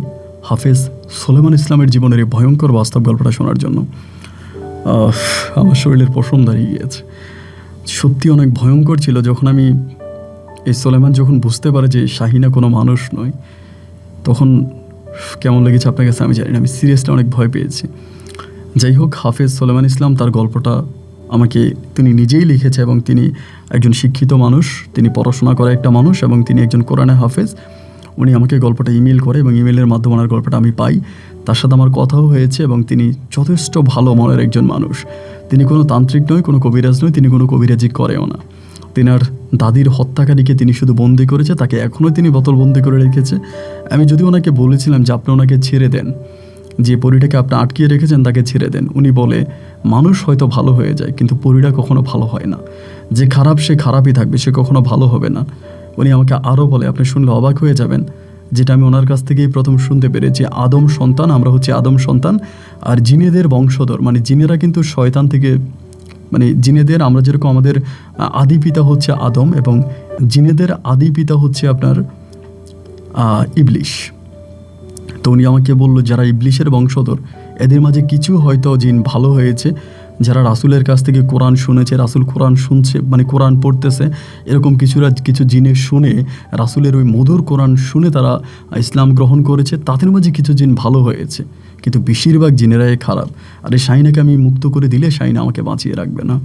হাফেজ সোলেমান ইসলামের জীবনের এই ভয়ঙ্কর বাস্তব গল্পটা শোনার জন্য। আমার শরীরের পশম দাঁড়িয়ে গিয়েছে, সত্যি অনেক ভয়ঙ্কর ছিল। যখন আমি এই সোলেমান যখন বুঝতে পারে যে শাহিনা কোনো মানুষ নয়, তখন কেমন লেগেছে আপনার কাছে আমি জানি না, আমি সিরিয়াসলি অনেক ভয় পেয়েছি। যাই হোক, হাফেজ সোলেমান ইসলাম তার গল্পটা আমাকে তিনি নিজেই লিখেছে এবং তিনি একজন শিক্ষিত মানুষ, তিনি পড়াশোনা করা একটা মানুষ এবং তিনি একজন কোরআনের হাফেজ। উনি আমাকে গল্পটা ইমেল করে এবং ইমেলের মাধ্যমে ওনার গল্পটা আমি পাই, তার সাথে আমার কথাও হয়েছে এবং তিনি যথেষ্ট ভালো মনের একজন মানুষ। তিনি কোনো তান্ত্রিক নয়, কোনো কবিরাজ নয়, তিনি কোনো কবিরাজি করেও না। তেনার দাদির হত্যাকারীকে তিনি শুধু বন্দি করেছে, তাকে এখনও তিনি বোতলবন্দি করে রেখেছে। আমি যদি ওনাকে বলেছিলাম যে আপনি ওনাকে ছেড়ে দেন, যে পরীটাকে আপনি আটকিয়ে রেখেছেন তাকে ছেড়ে দেন, উনি বলে মানুষ হয়তো ভালো হয়ে যায় কিন্তু পরীটা কখনো ভালো হয় না, যে খারাপ সে খারাপই থাকবে, সে কখনো ভালো হবে না। উনি আমাকে আরও বলে, আপনি শুনলে অবাক হয়ে যাবেন, যেটা আমি ওনার কাছ থেকেই প্রথম শুনতে পেরেছি, আদম সন্তান, আমরা হচ্ছে আদম সন্তান, আর জিনেদের বংশধর। মানে জিনেরা কিন্তু শয়তান থেকে, মানে জিনেদের, আমরা যেরকম আমাদের আদি পিতা হচ্ছে আদম এবং জিনেদের আদি পিতা হচ্ছে আপনার ইবলিশ। তো উনি আমাকে বলল যারা ইবলিশের বংশধর এদের মাঝে কিছু হয়তো জিন ভালো হয়েছে, যারা রাসূলের কাছ থেকে কোরআন শুনেছে, রাসূল কোরআন শুনছে, মানে কোরআন পড়তেছে, এরকম কিছু জিনে শুনে রাসূলের ওই মধুর কোরআন শুনে তারা ইসলাম গ্রহণ করেছে, তাদের মাঝে কিছু জিন ভালো হয়েছে, কিন্তু বেশিরভাগ জিনেরাই খারাপ। আর এই শাহিনাকে আমি মুক্ত করে দিলে শাহিনা আমাকে বাঁচিয়ে রাখবে না।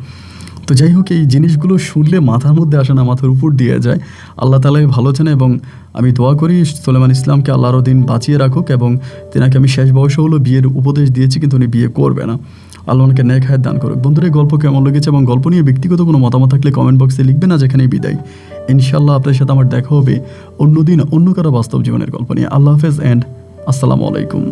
তো যাই হোক, এই জিনিসগুলো শুনলে মাথার মধ্যে আসে না, মাথার উপর দিয়ে যায়। আল্লাহ তাআলাই ভালো জানে। এবং আমি দোয়া করি সোলেমান ইসলামকে আল্লাহর দিন বাঁচিয়ে রাখুক, এবং তেনাকে আমি শেষ বয়সে হলো বিয়ের উপদেশ দিয়েছি, কিন্তু উনি বিয়ে করবে না। আল্লাহ ওনাকে নেক হায়াত দান করুক। বন্ধুরা, এই গল্প কেমন লেগেছে এবং গল্প নিয়ে ব্যক্তিগত কোনো মতামত থাকলে কমেন্ট বক্সে লিখবেন। না যেখানেই বিদায়, ইনশাআল্লাহ আপনাদের সাথে আমার দেখা হবে অন্যদিন অন্য কারো বাস্তব জীবনের গল্প নিয়ে। আল্লাহ হাফেজ অ্যান্ড আসসালামু আলাইকুম।